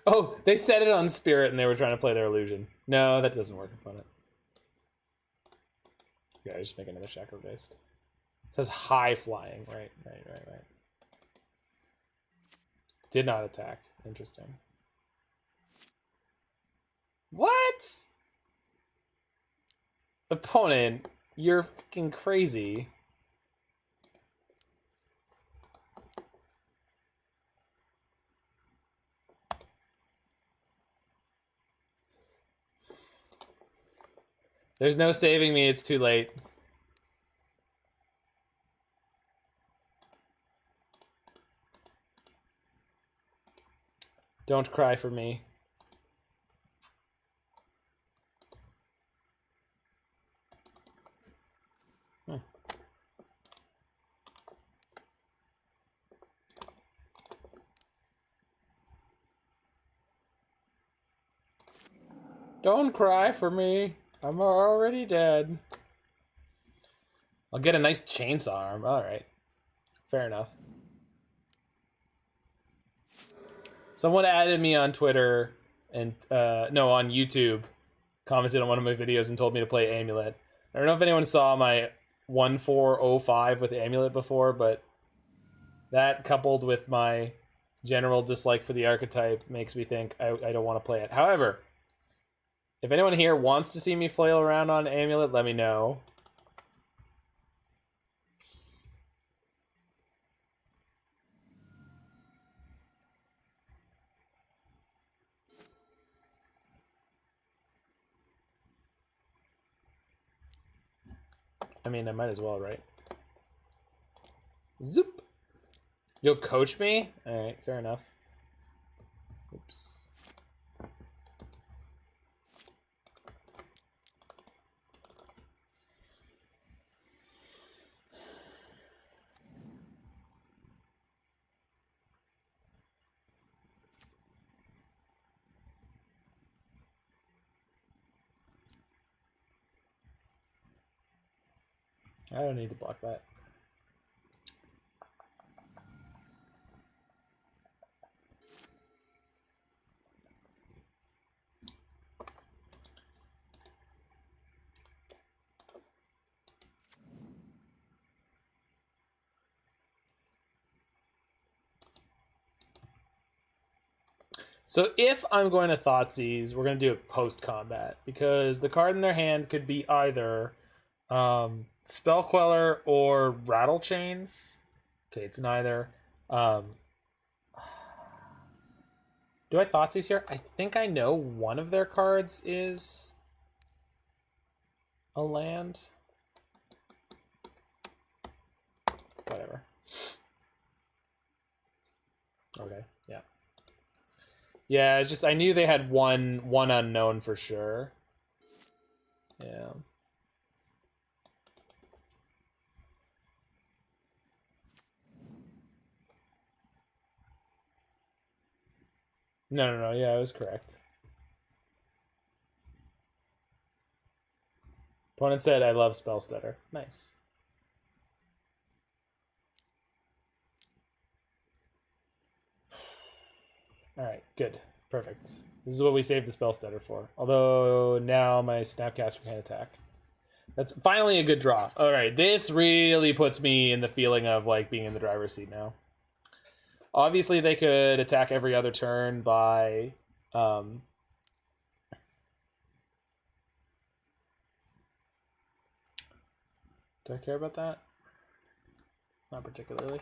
Oh, they set it on Spirit and they were trying to play their illusion. No, that doesn't work, opponent. Yeah, just make another Shackle Geist. It says high flying. Right. Did not attack. Interesting. What? Opponent, you're fucking crazy. There's no saving me, it's too late. Don't cry for me. Don't cry for me. I'm already dead. I'll get a nice chainsaw arm. Alright. Fair enough. Someone added me on Twitter and no, on YouTube, commented on one of my videos and told me to play Amulet. I don't know if anyone saw my 1405 with Amulet before, but that coupled with my general dislike for the archetype makes me think I don't want to play it. However, if anyone here wants to see me flail around on Amulet, let me know. I mean, I might as well, right? Zoop! You'll coach me? Alright, fair enough. Oops. I don't need to block that. So if I'm going to Thoughtseize, we're going to do it post-combat, because the card in their hand could be either Spell Queller or Rattle Chains. Okay, it's neither. Do I Thoughtseize here? I think I know one of their cards is a land. Whatever. Okay, yeah. Yeah, it's just I knew they had one unknown for sure. Yeah. No, yeah, I was correct. Opponent said I love Spellstutter. Nice. Alright, good. Perfect. This is what we saved the Spellstutter for. Although now my Snapcaster can't attack. That's finally a good draw. Alright, this really puts me in the feeling of like being in the driver's seat now. Obviously they could attack every other turn by do I care about that? Not particularly.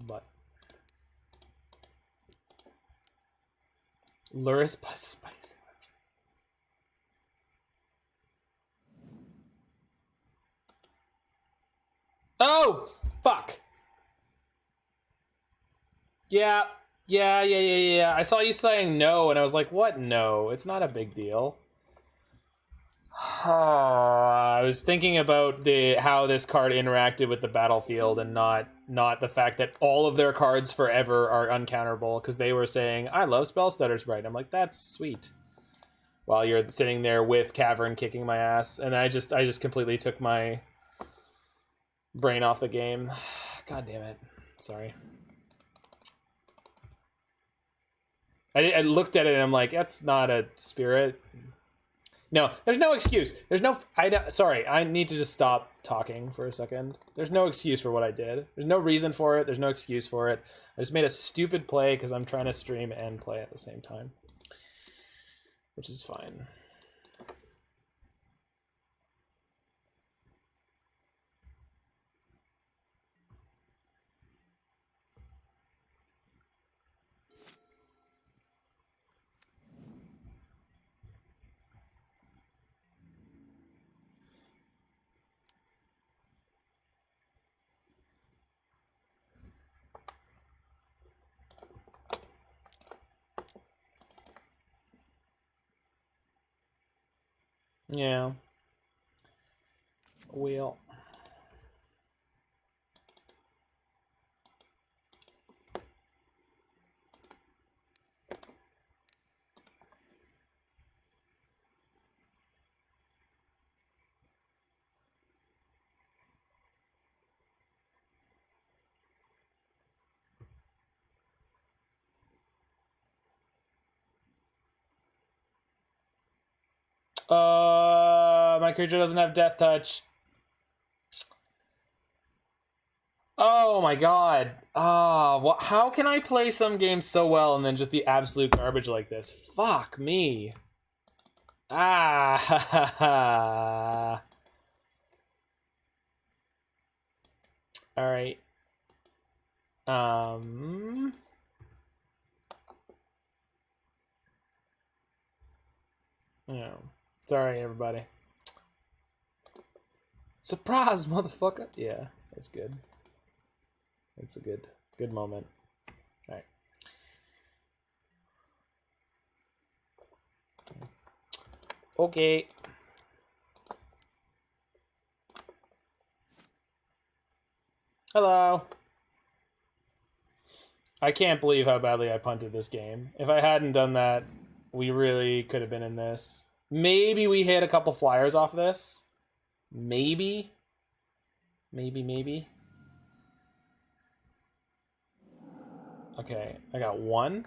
But Luris plus Spice. Oh, fuck. Yeah. I saw you saying no, and I was like, what? No, it's not a big deal. I was thinking about how this card interacted with the battlefield, and not the fact that all of their cards forever are uncounterable, because they were saying, I love Spellstutter Sprite. I'm like, that's sweet. While you're sitting there with Cavern kicking my ass, and I just completely took my brain off the game. God damn it. Sorry. I looked at it and I'm like, that's not a spirit. No, there's no excuse. There's no... sorry, I need to just stop talking for a second. There's no excuse for what I did. There's no reason for it. There's no excuse for it. I just made a stupid play because I'm trying to stream and play at the same time. Which is fine. Yeah. Wheel. My creature doesn't have death touch. Oh my god. How can I play some games so well and then just be absolute garbage like this? Fuck me. Ah. All right. Yeah. Sorry, everybody. Surprise, motherfucker. Yeah, that's good. It's a good moment. All right. Okay. Hello. I can't believe how badly I punted this game. If I hadn't done that, we really could have been in this. Maybe we hit a couple flyers off this. Maybe. Maybe. Okay, I got one.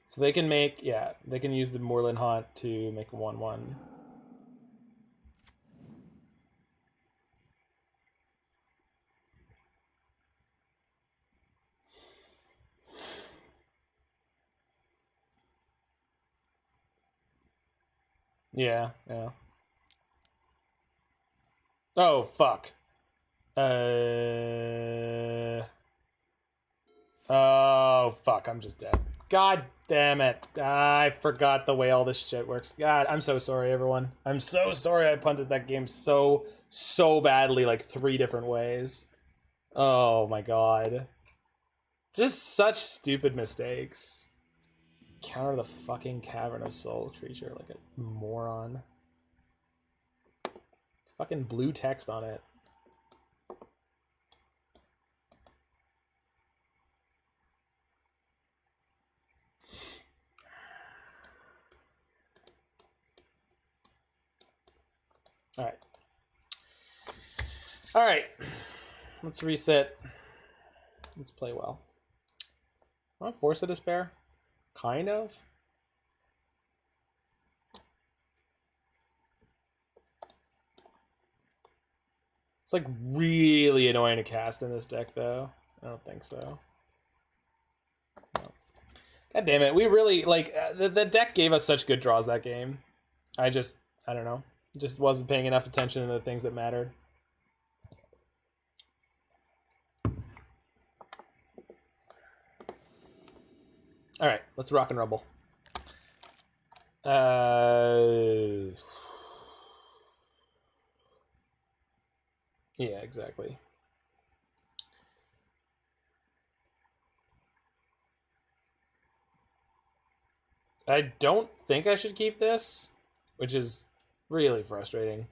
So they can make, yeah, they can use the Moorland Haunt to make a 1/1. Yeah. Oh, fuck. Oh, fuck, I'm just dead. God damn it. I forgot the way all this shit works. God, I'm so sorry, everyone. I'm so sorry I punted that game so badly, like 3 different ways. Oh my god. Just such stupid mistakes. Counter the fucking Cavern of Souls creature like a moron. It's fucking blue text on it. All right. Let's reset. Let's play well. Force of Despair? Kind of. It's like really annoying to cast in this deck, though. I don't think so. No. God damn it. We really, like, the deck gave us such good draws that game. I don't know. Just wasn't paying enough attention to the things that mattered. All right, let's rock and rumble. Yeah, exactly. I don't think I should keep this, which is really frustrating.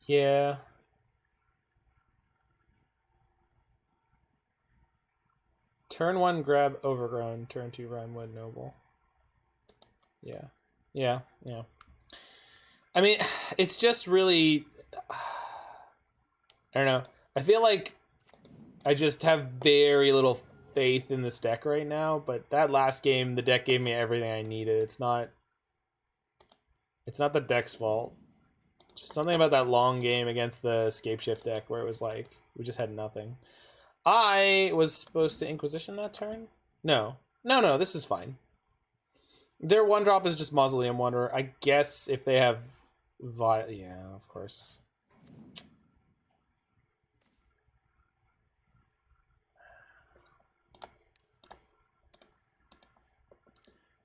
Yeah. Turn 1, grab Overgrown. Turn 2, Rhymewood Noble. Yeah. I mean, it's just really... I don't know. I feel like I just have very little faith in this deck right now, but that last game, the deck gave me everything I needed. It's not the deck's fault. Just something about that long game against the Scapeshift deck where it was like, we just had nothing. I was supposed to Inquisition that turn? No. No, this is fine. Their 1-drop is just Mausoleum Wanderer. I guess if they have... yeah, of course.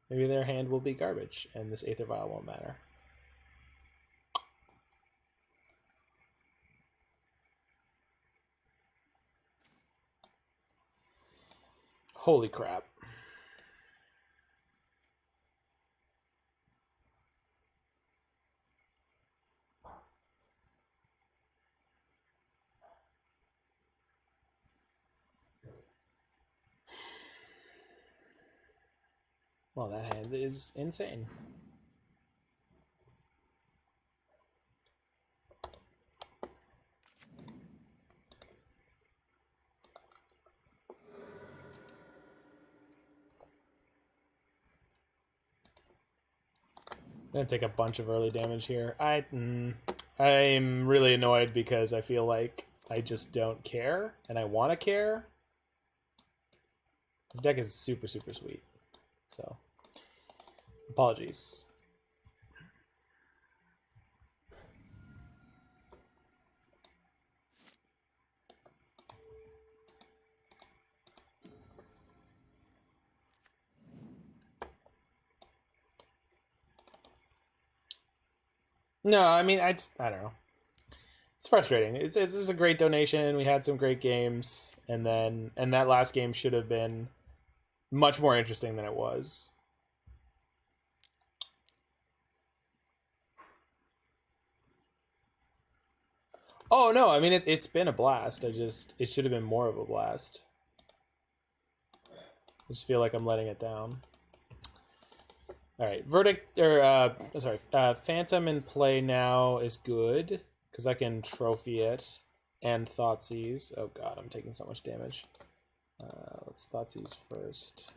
Maybe their hand will be garbage, and this Aether Vial won't matter. Holy crap. Well, that hand is insane. I'm gonna take a bunch of early damage here. I'm really annoyed because I feel like I just don't care, and I want to care. This deck is super, super sweet. So, apologies. No, I mean, I don't know. It's frustrating. It's a great donation. We had some great games, and that last game should have been much more interesting than it was. Oh no, I mean it's been a blast. It should have been more of a blast. I just feel like I'm letting it down. All right, Phantom in play now is good because I can trophy it and Thoughtseize. Oh god, I'm taking so much damage. Let's Thoughtseize first.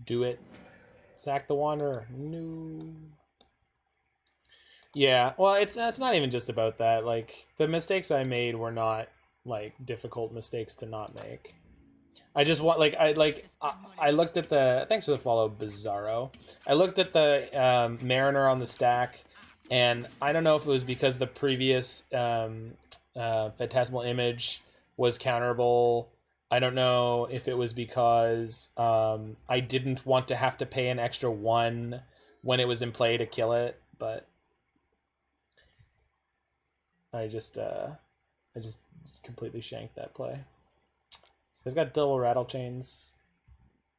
Do it. Sack the Wanderer. No. Yeah, well, it's not even just about that. Like, the mistakes I made were not, like, difficult mistakes to not make. I just want, like, I looked at the... Thanks for the follow, Bizarro. I looked at the Mariner on the stack, and I don't know if it was because the previous Phantasmal Image was counterable. I don't know if it was because I didn't want to have to pay an extra 1 when it was in play to kill it, but I just completely shanked that play. So they've got double rattle chains.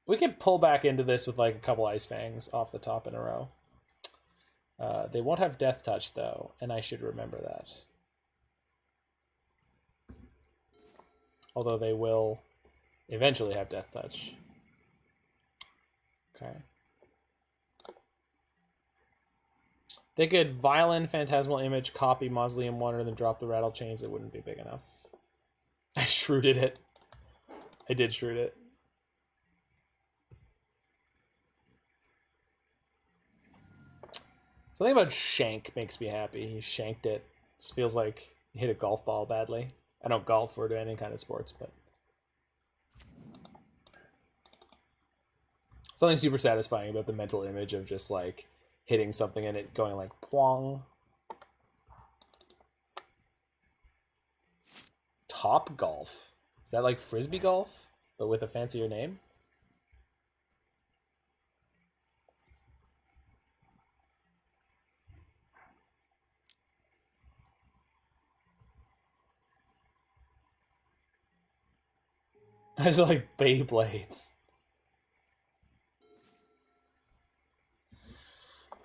We can pull back into this with like a couple Ice-Fangs off the top in a row. They won't have Death Touch though, and I should remember that. Although they will eventually have Death Touch. Okay. They could Violent Phantasmal Image, copy Mausoleum Wanderer, then drop the Rattle Chains. It wouldn't be big enough. I shrewded it. I did shroud it. Something about Shank makes me happy. He shanked it. Just feels like he hit a golf ball badly. I don't golf or do any kind of sports, but something super satisfying about the mental image of just like hitting something and it going like pwong. Top Golf. Is that like Frisbee golf, but with a fancier name? It's like Beyblades.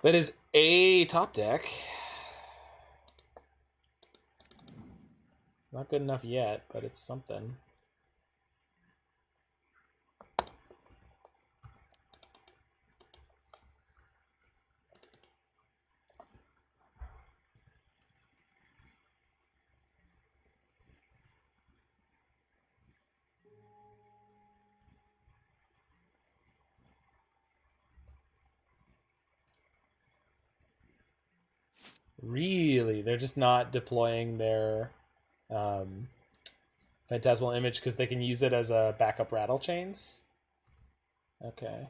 That is a top deck. Not good enough yet, but it's something. Really? They're just not deploying their Phantasmal Image because they can use it as a backup rattle chains? Okay.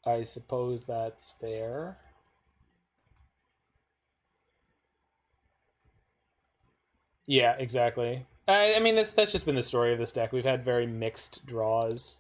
I suppose that's fair. Yeah, exactly. I mean, that's just been the story of this deck. We've had very mixed draws.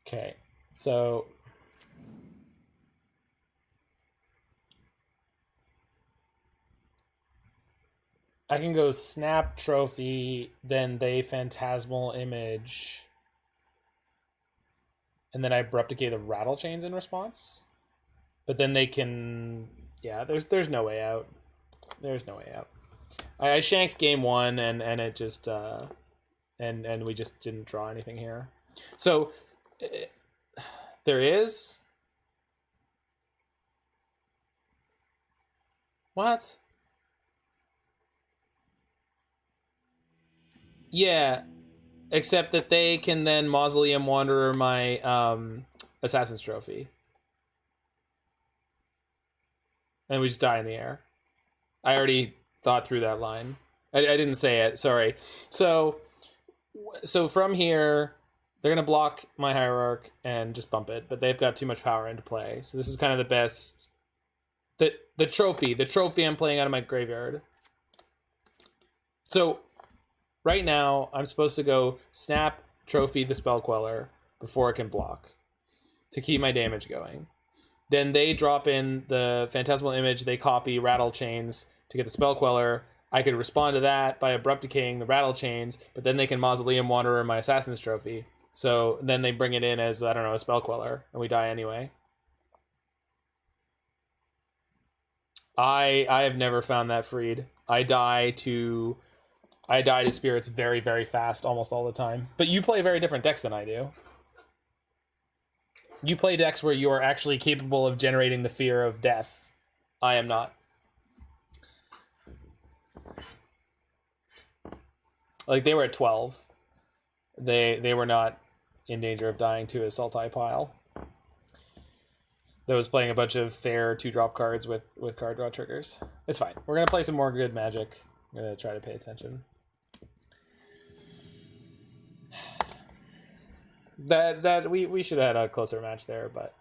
Okay, so I can go Snap Trophy, then they Phantasmal Image, and then I Abrupt Decay the Rattle Chains in response. But then they can, yeah. There's no way out. There's no way out. I shanked game one, and it just and we just didn't draw anything here. So there is what? Yeah, except that they can then Mausoleum Wanderer my Assassin's Trophy. And we just die in the air. I already thought through that line. I didn't say it, sorry. So from here, they're going to block my Hierarch and just bump it, but they've got too much power into play. So this is kind of the best... The trophy I'm playing out of my graveyard. So right now, I'm supposed to go Snap, Trophy the Spell Queller before it can block to keep my damage going. Then they drop in the Phantasmal Image, they copy Rattle Chains to get the Spell Queller. I could respond to that by Abrupt Decaying the Rattle Chains, but then they can Mausoleum Wanderer my Assassin's Trophy. So then they bring it in as, I don't know, a Spell Queller, and we die anyway. I have never found that freed. I die to spirits very, very fast almost all the time. But you play very different decks than I do. You play decks where you are actually capable of generating the fear of death. I am not. Like, they were at 12. They were not in danger of dying to a Sultai pile. That was playing a bunch of fair 2-drop cards with card draw triggers. It's fine. We're going to play some more good Magic. I'm going to try to pay attention. That we should have had a closer match there, but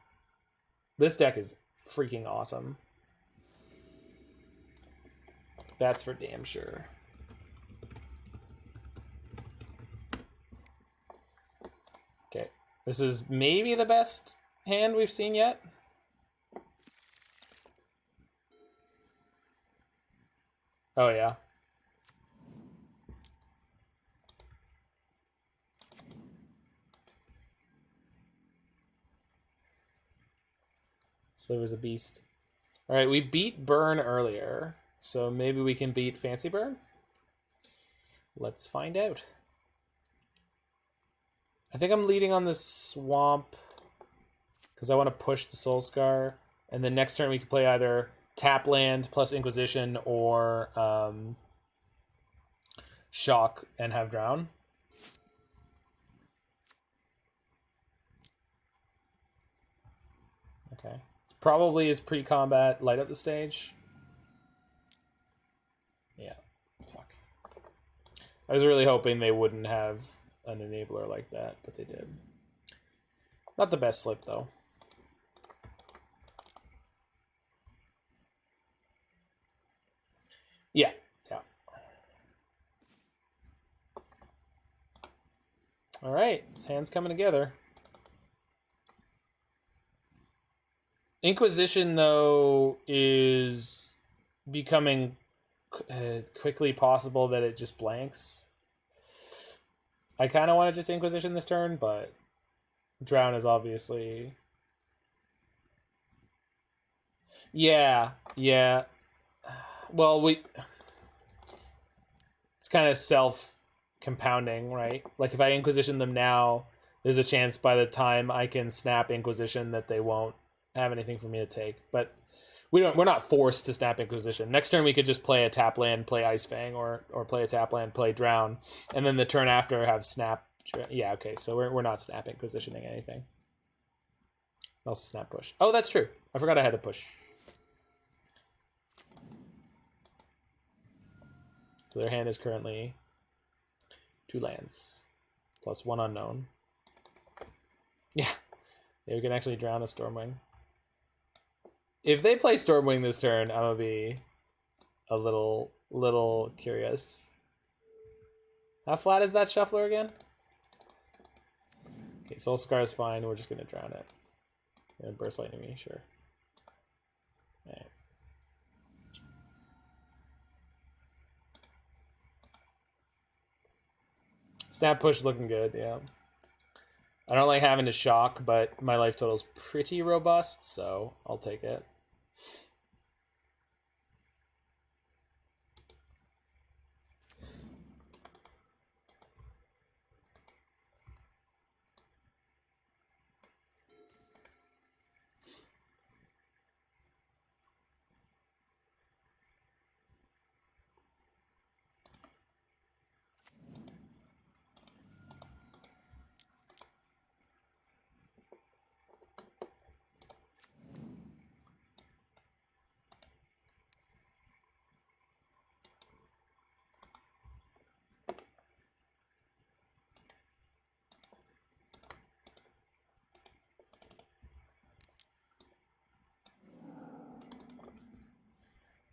this deck is freaking awesome. That's for damn sure. Okay, this is maybe the best hand we've seen yet. Oh yeah. Sliver's a beast. All right, we beat Burn earlier, so maybe we can beat Fancy Burn? Let's find out. I think I'm leading on this Swamp because I want to push the Soul Scar, and then next turn we can play either tap land plus Inquisition or Shock and have Drown. Okay. Probably is pre-combat, light up the stage. Yeah, fuck. I was really hoping they wouldn't have an enabler like that, but they did. Not the best flip, though. Yeah, yeah. All right, this hand's coming together. Inquisition, though, is becoming quickly possible that it just blanks. I kind of want to just Inquisition this turn, but Drown is obviously... Yeah. Well, it's kind of self-compounding, right? Like, if I Inquisition them now, there's a chance by the time I can snap Inquisition that they won't have anything for me to take. But we're not forced to snap Inquisition. Next turn we could just play a tap land, play Ice-Fang, or play a tap land, play Drown, and then the turn after have snap. Yeah, okay, so we're not snap Inquisitioning anything. Also snap push. Oh, that's true. I forgot I had to push. So their hand is currently 2 lands plus 1 unknown. Yeah, we can actually Drown a Stormwing. If they play Stormwing this turn, I'm gonna be a little curious. How flat is that Shuffler again? Okay, Soul Scar is fine. We're just gonna Drown it. And Burst Lightning me, sure. All right. Snap push looking good, yeah. I don't like having to shock, but my life total is pretty robust, so I'll take it.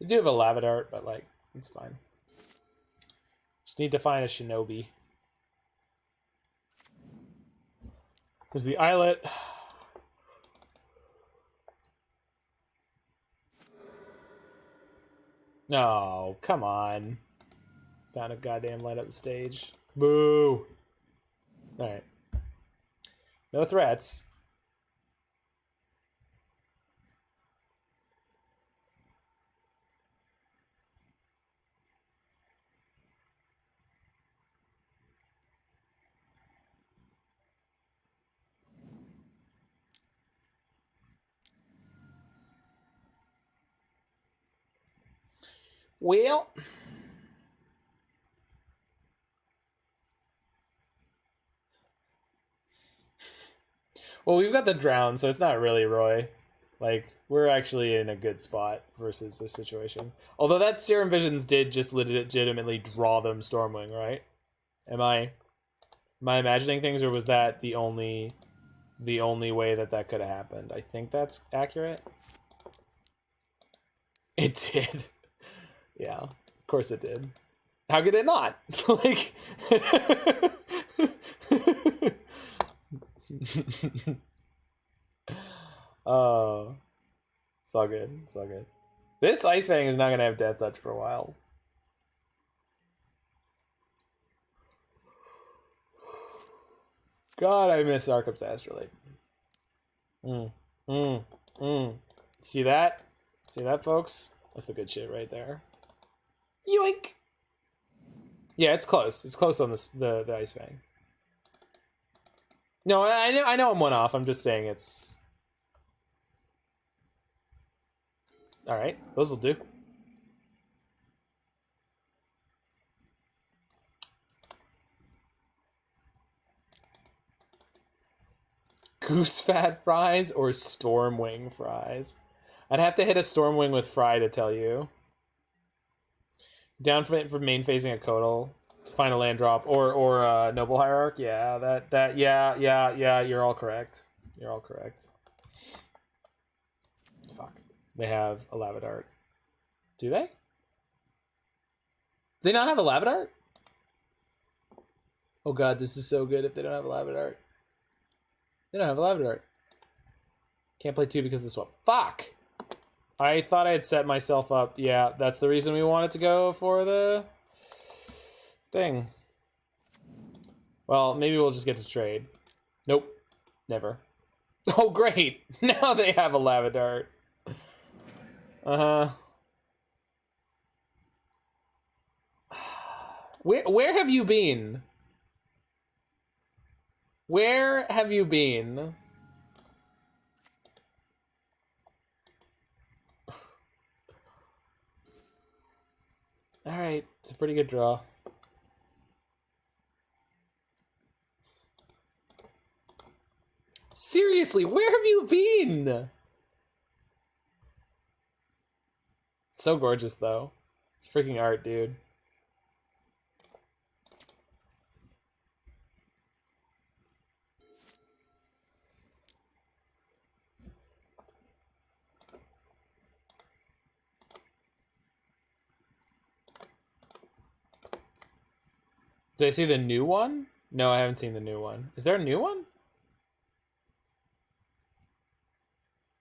They do have a Lavidart, but like, it's fine. Just need to find a Shinobi. Because the Islet... No, come on. Found a goddamn light up the stage. Boo! Alright. No threats. Well, we've got the Drown, so it's not really Roy. Like, we're actually in a good spot versus this situation. Although that Serum Visions did just legitimately draw them Stormwing, right? Am I imagining things, or was that the only way that could have happened? I think that's accurate. It did. Yeah, of course it did. How could it not? Like... Oh, it's all good. It's all good. This Ice-Fang is not going to have Death Touch for a while. God, I miss Arkham Astrolabe. See that? See that, folks? That's the good shit right there. Yoink! Yeah, it's close. It's close on the Ice-Fang. No, I know I'm one off. I'm just saying it's... Alright, those will do. Goose Fat fries or Stormwing fries? I'd have to hit a Stormwing with Fry to tell you. Down for main phasing a Coatl to find a land drop or Noble Hierarch. Yeah, yeah. You're all correct. You're all correct. Fuck. They have a Lavidart. Do they? Do they not have a Lavidart? Oh god, this is so good if they don't have a Lavidart. They don't have a Lavidart. Can't play 2 because of this one. Fuck! I thought I had set myself up. Yeah, that's the reason we wanted to go for the thing. Well, maybe we'll just get to trade. Nope. Never. Oh, great! Now they have a Lava Dart. Uh-huh. Where have you been? Where have you been? Alright, it's a pretty good draw. Seriously, where have you been? So gorgeous, though. It's freaking art, dude. Did I see the new one? No, I haven't seen the new one. Is there a new one?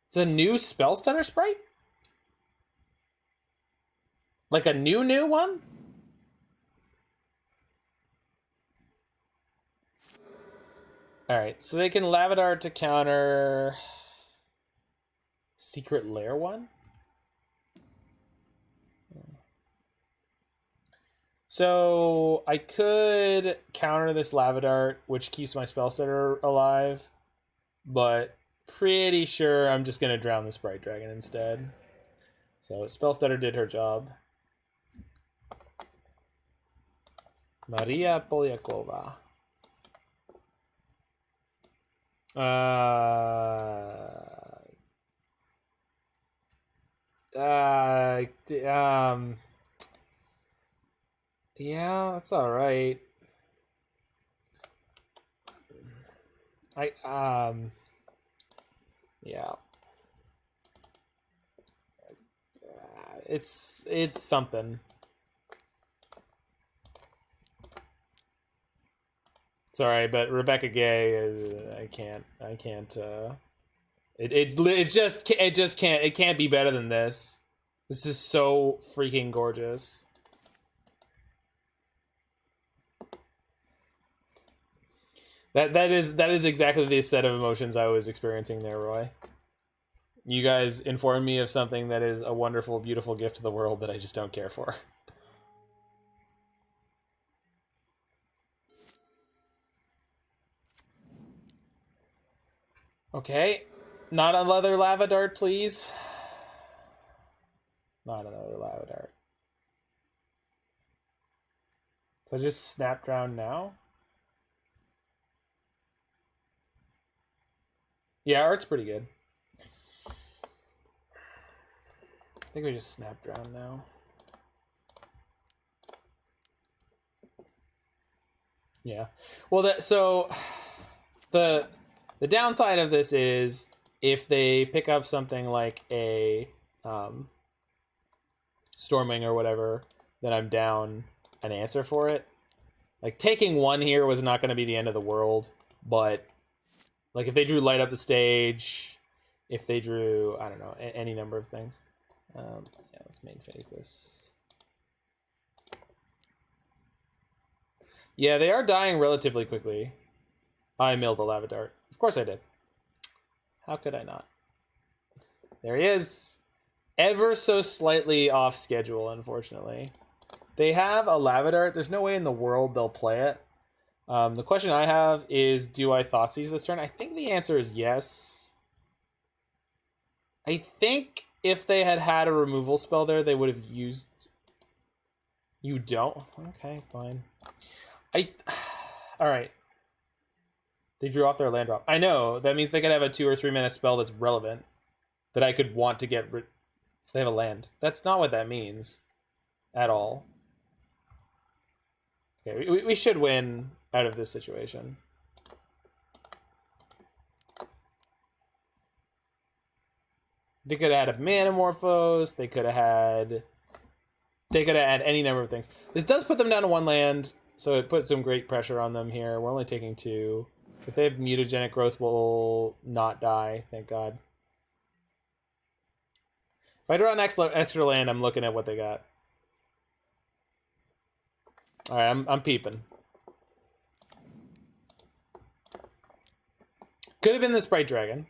It's a new Spellstutter Sprite? Like a new one? Alright, so they can Lava Dart to counter Secret Lair one? So I could counter this Lava Dart, which keeps my Spellstutter alive, but pretty sure I'm just going to drown the Sprite Dragon instead. So Spellstutter did her job. Maria Polyakova. Yeah, that's all right. Yeah. It's something. Sorry, but Rebecca Gay, I can't. It just can't. It can't be better than this. This is so freaking gorgeous. That is exactly the set of emotions I was experiencing there, Roy. You guys informed me of something that is a wonderful, beautiful gift to the world that I just don't care for. Okay. Not another Lava Dart, please. Not another Lava Dart. So just Snap Drown now? Yeah, art's pretty good. I think we just Snap Drown now. Yeah. Well, the downside of this is if they pick up something like a Stormwing or whatever, then I'm down an answer for it. Like, taking one here was not going to be the end of the world, but like if they drew Light Up the Stage, if they drew, I don't know, any number of things. Yeah, let's main phase this. Yeah, they are dying relatively quickly. I milled a Lava Dart. Of course I did. How could I not? There he is. Ever so slightly off schedule, unfortunately. They have a Lava Dart. There's no way in the world they'll play it. The question I have is, do I Thoughtseize this turn? I think the answer is yes. I think if they had had a removal spell there, they would have used... You don't? Okay, fine. Alright. They drew off their land drop. I know. That means they could have a 2 or 3 mana spell that's relevant. That I could want to get rid... So they have a land. That's not what that means. At all. Okay, we should win out of this situation. They could have had a Manamorphose. They could have had any number of things. This does put them down to 1 land, so it puts some great pressure on them here. We're only taking 2. If they have mutagenic growth, we'll not die, thank God. If I draw an extra land, I'm looking at what they got. All right, I'm peeping. Could have been the Sprite Dragon.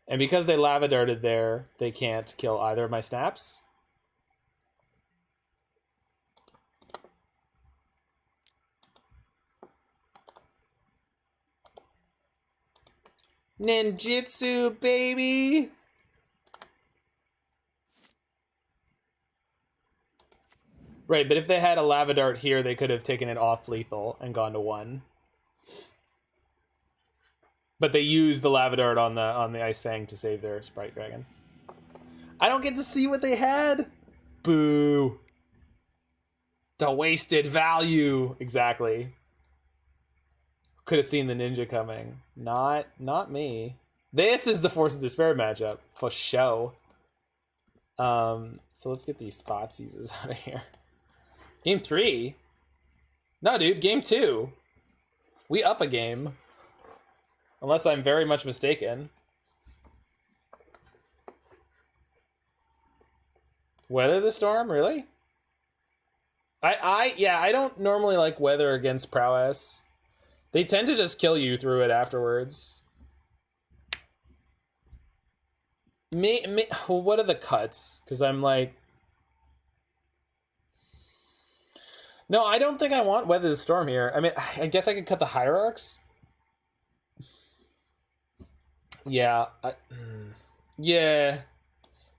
And because they lava darted there, they can't kill either of my snaps. Ninjitsu, baby! Right, but if they had a lava dart here, they could have taken it off lethal and gone to 1. But they used the lava dart on the Ice-Fang to save their Sprite Dragon. I don't get to see what they had. Boo. The wasted value. Exactly. Could have seen the ninja coming. Not me. This is the Force of Despair matchup for show. So let's get these Thoughtseizes out of here. Game 3? No, dude, game 2. We up a game. Unless I'm very much mistaken. Weather the Storm, really? I don't normally like weather against prowess. They tend to just kill you through it afterwards. Well, what are the cuts? Because I'm like... No, I don't think I want Weather the Storm here. I mean, I guess I could cut the Hierarchs. Yeah. Yeah.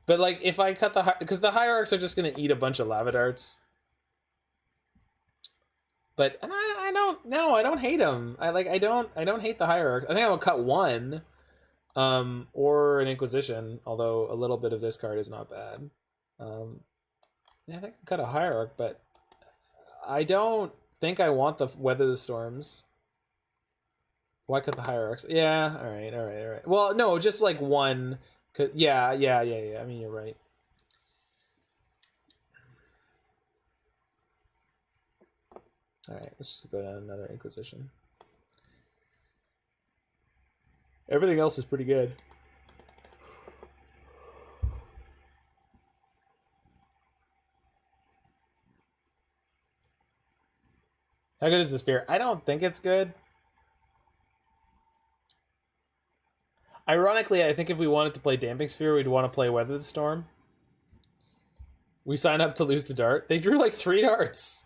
But, like, if I cut the... Because the Hierarchs are just going to eat a bunch of lava darts. But I don't... No, I don't hate them. I don't hate the Hierarch. I think I will cut 1. Or an Inquisition. Although a little bit of this card is not bad. Yeah, I think I cut a Hierarch, but... I don't think I want the Weather the Storms. Why cut the Hierarchs? Yeah, all right. Well, no, just like 1. Yeah. I mean, you're right. All right, let's just go down another Inquisition. Everything else is pretty good. How good is this Sphere? I don't think it's good. Ironically, I think if we wanted to play Damping Sphere, we'd want to play Weather the Storm. We sign up to lose the dart. They drew like 3 darts.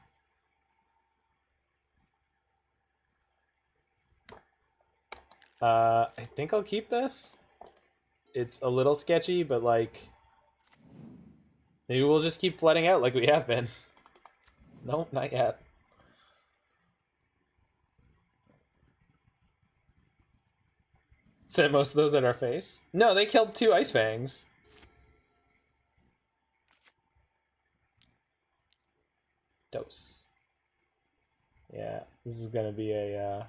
I think I'll keep this. It's a little sketchy, but like... Maybe we'll just keep flooding out like we have been. Nope, not yet. Sent most of those at our face. No, they killed 2 Ice-Fangs. Dose. Yeah, this is gonna be a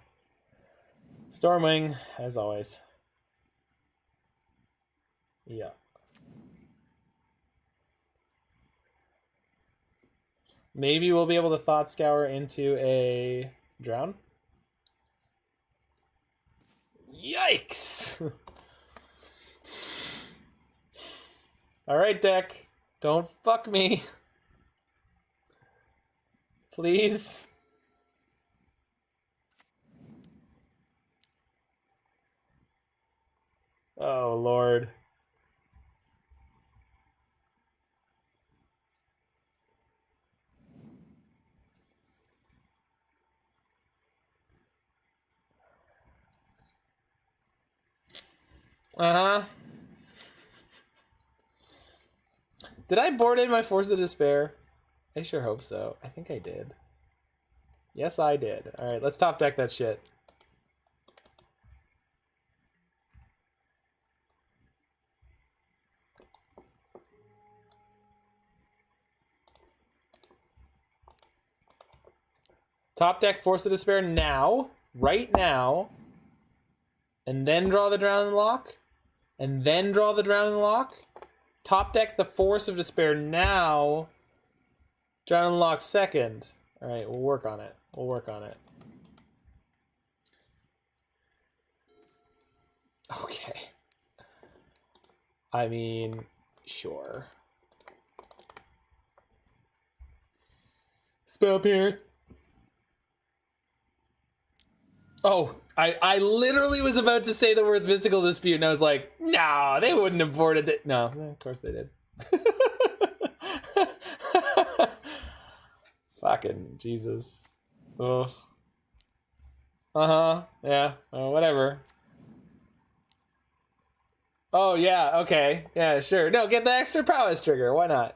Stormwing, as always. Yeah. Maybe we'll be able to Thought Scour into a Drown. Yikes! Alright, deck. Don't fuck me. Please. Oh, Lord. Uh-huh. Did I board in my Force of Despair? I sure hope so. I think I did. Yes, I did. Alright, let's top deck that shit. Top deck Force of Despair now. Right now. And then draw the Drowning Loch. And then draw the Drowning Loch. Top deck the Force of Despair now. Try to unlock second. All right, we'll work on it. We'll work on it. Okay. I mean, sure. Spell pierce. Oh, I literally was about to say the words mystical dispute, and I was like, no, they wouldn't have boarded it. No, of course they did. Fucking Jesus. Oh. Uh-huh. Yeah. Oh, whatever. Oh, yeah. Okay. Yeah, sure. No, get the extra prowess trigger. Why not?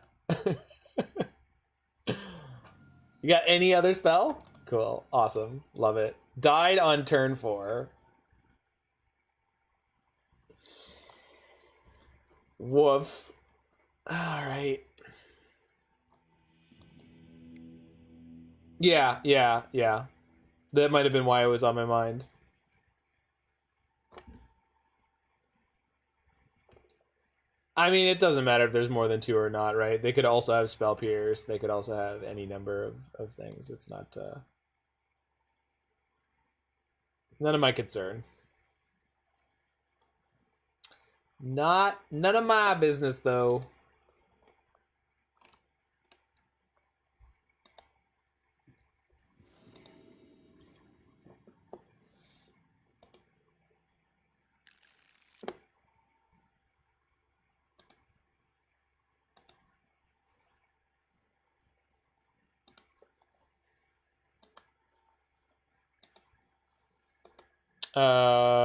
You got any other spell? Cool. Awesome. Love it. Died on turn 4. Woof. All right. Yeah. That might have been why it was on my mind. I mean, it doesn't matter if there's more than 2 or not, right? They could also have Spell Pierce. They could also have any number of things. It's not... It's none of my concern. None of my business, though.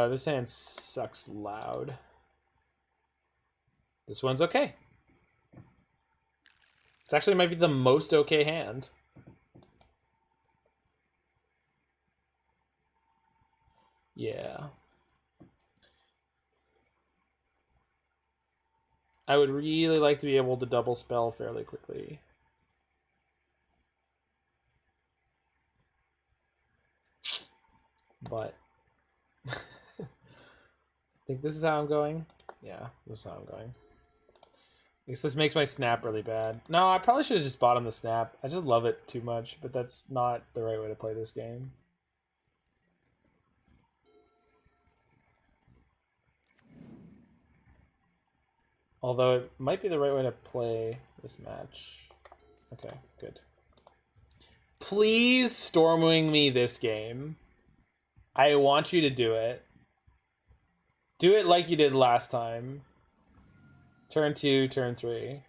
This hand sucks loud. This one's okay. It's actually might be the most okay hand. Yeah. I would really like to be able to double spell fairly quickly. But I think this is how I'm going. Yeah, this is how I'm going. I guess this makes my snap really bad. No, I probably should have just bought on the snap. I just love it too much, but that's not the right way to play this game. Although it might be the right way to play this match. Okay, good. Please Stormwing me this game. I want you to do it. Do it like you did last time. Turn 2, turn 3.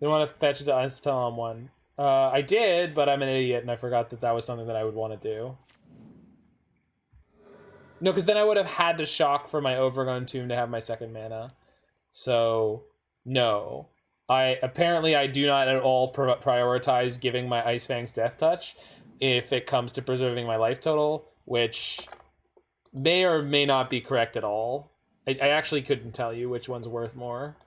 You want to fetch it to Unstel on 1. I did, but I'm an idiot and I forgot that that was something that I would want to do. No, because then I would have had to shock for my Overgrown Tomb to have my second mana. So, no. Apparently I do not at all prioritize giving my Ice-Fang's Death Touch if it comes to preserving my life total, which may or may not be correct at all. I actually couldn't tell you which one's worth more.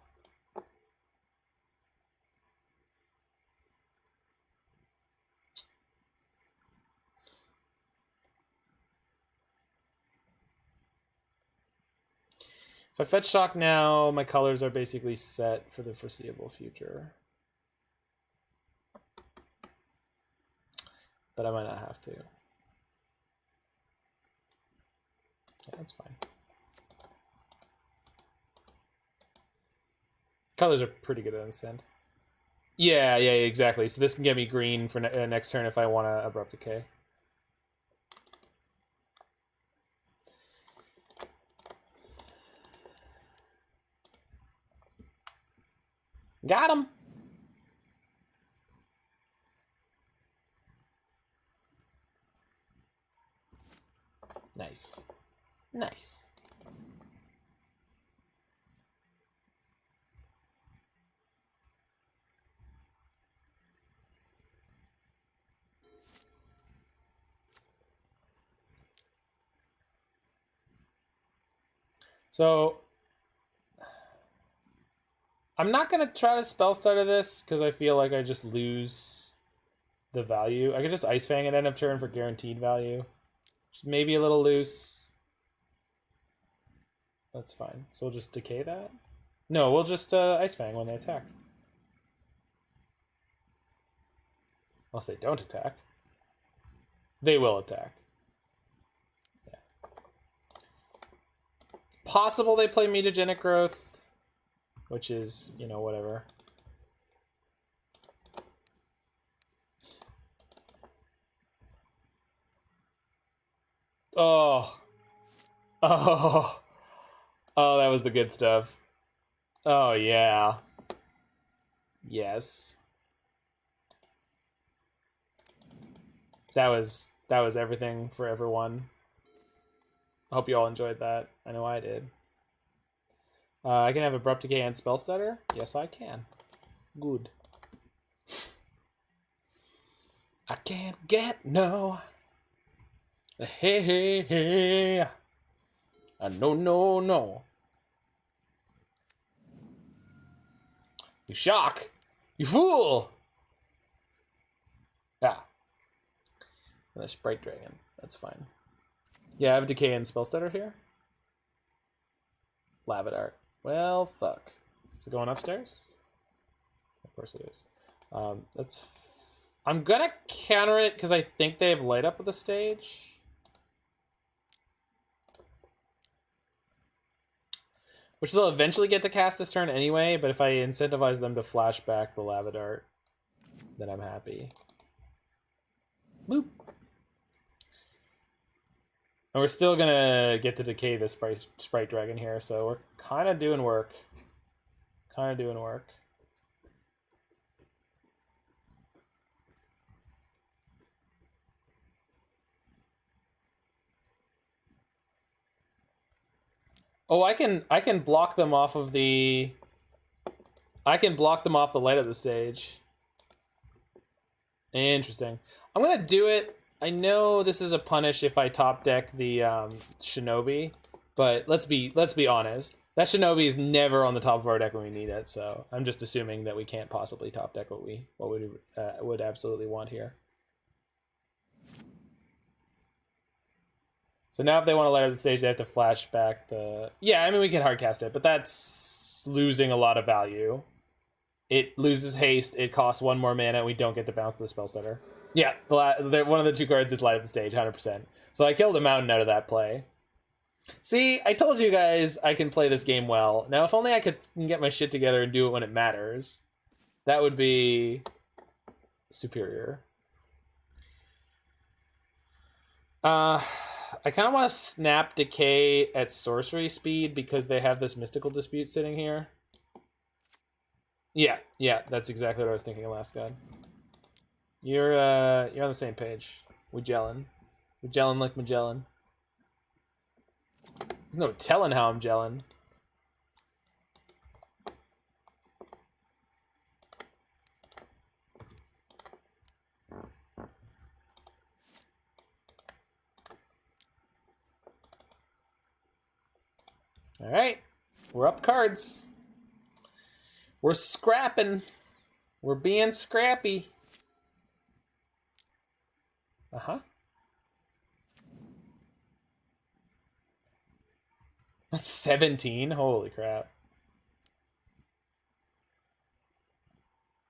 If I fetch shock now, my colors are basically set for the foreseeable future. But I might not have to. Yeah, that's fine. Colors are pretty good in this hand. Yeah, exactly. So this can get me green for next turn if I want to Abrupt Decay. Got him. Nice. Nice. So I'm not going to try to Spellstutter this because I feel like I just lose the value. I could just Ice-Fang at end of turn for guaranteed value. Just maybe a little loose. That's fine. So we'll just decay that? No, we'll just Ice-Fang when they attack. Unless they don't attack. They will attack. Yeah. It's possible they play Mutagenic Growth, which is, you know, whatever. Oh. Oh. Oh, that was the good stuff. Oh, yeah. Yes. That was everything for everyone. I hope you all enjoyed that. I know I did. I can have Abrupt Decay and Spellstutter? Yes, I can. Good. I can't get no. Hey, hey, hey. No, no, no. You shock. You fool. Ah. And a Sprite Dragon. That's fine. Yeah, I have Decay and Spellstutter here. Lavidart. Well, fuck. Is it going upstairs? Of course it is. I'm gonna counter it because I think they have light up at the stage. Which they'll eventually get to cast this turn anyway, but if I incentivize them to flash back the Lavidart, then I'm happy. Boop. And we're still gonna get to decay this Sprite Dragon here, so we're kind of doing work. Kind of doing work. Oh, I can block them off of the... I can block them off the light of the stage. Interesting. I'm gonna do it. I know this is a punish if I top deck the Shinobi, but let's be honest. That Shinobi is never on the top of our deck when we need it, so I'm just assuming that we can't possibly top deck what we would absolutely want here. So now if they want to light up the stage, they have to flash back the... Yeah, I mean, we can hardcast it, but that's losing a lot of value. It loses haste, it costs 1 more mana, and we don't get to bounce the Spellstutter. Yeah, one of the 2 cards is light up the stage, 100%. So I killed a mountain out of that play. See, I told you guys I can play this game well. Now, if only I could get my shit together and do it when it matters, that would be superior. I kind of want to snap Decay at sorcery speed because they have this Mystical Dispute sitting here. Yeah, that's exactly what I was thinking of last god. You're on the same page. We gelling. We gelling like Magellan. There's no telling how I'm gelling. All right, we're up cards. We're scrapping. We're being scrappy. Uh-huh. That's 17? Holy crap.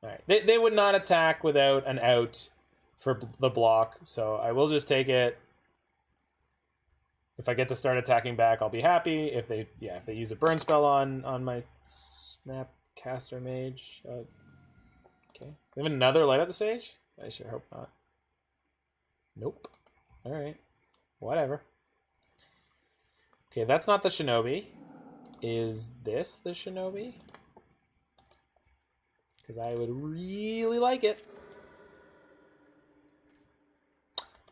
Alright, they would not attack without an out for the block, so I will just take it. If I get to start attacking back, I'll be happy. If they use a burn spell on my Snapcaster Mage. Okay. We have another light up the stage? I sure hope not. Nope. Alright. Whatever. Okay, that's not the Shinobi. Is this the Shinobi? Because I would really like it.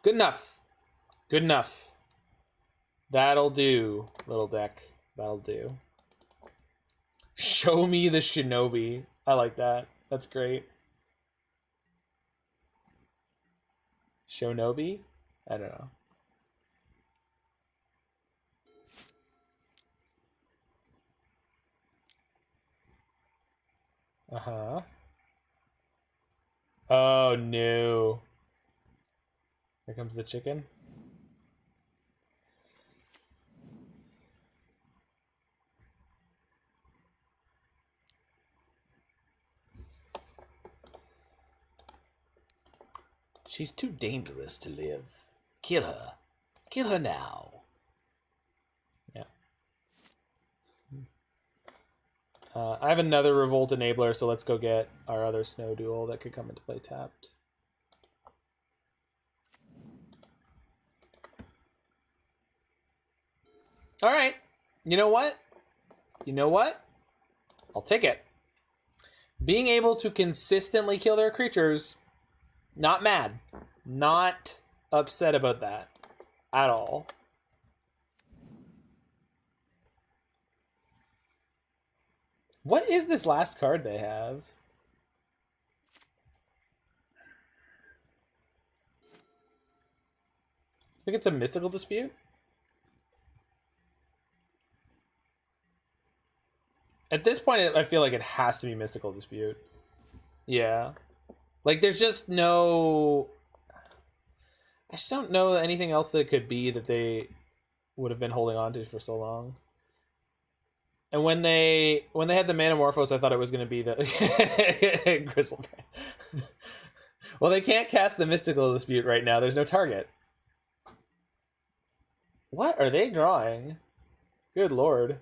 Good enough. Good enough. That'll do, little deck. That'll do. Show me the Shinobi. I like that. That's great. Shinobi? I don't know. Uh-huh. Oh, no. Here comes the chicken. She's too dangerous to live. Kill her. Kill her now. Yeah. I have another Revolt Enabler, so let's go get our other Snow Duel that could come into play tapped. All right. You know what? You know what? I'll take it. Being able to consistently kill their creatures, not mad. Not upset about that at all. What is this last card they have? I think it's a Mystical Dispute. At this point, I feel like it has to be Mystical Dispute. Yeah. Like, there's just no... I just don't know anything else that could be that they would have been holding on to for so long. And when they had the Manamorphose, I thought it was going to be the Gristlebrand. Well, they can't cast the Mystical Dispute right now. There's no target. What are they drawing? Good lord.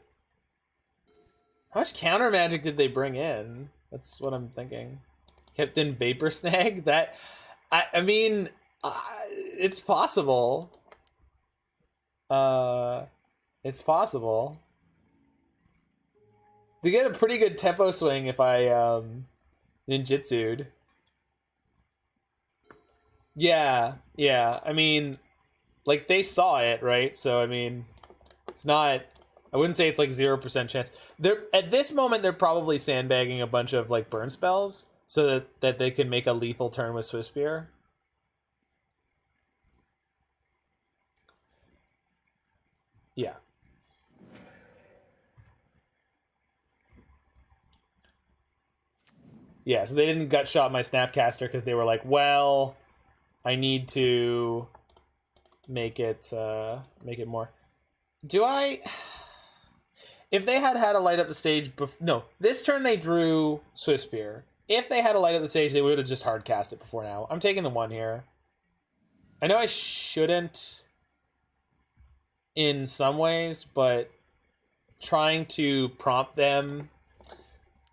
How much counter magic did they bring in? That's what I'm thinking. Captain Vapor Snag? That... I mean... it's possible. It's possible. They get a pretty good tempo swing if I ninjitsu'd. Yeah. I mean, like, they saw it, right? So I mean, it's not... I wouldn't say it's like 0% chance. They're at this moment they're probably sandbagging a bunch of like burn spells so that they can make a lethal turn with Swiftspear. Yeah. Yeah, so they didn't gut shot my Snapcaster because they were like, well, I need to make it more. Do I... If they had a light up the stage... No, this turn they drew Swiftspear. If they had a light up the stage, they would have just hard cast it before now. I'm taking the 1 here. I know I shouldn't in some ways, but trying to prompt them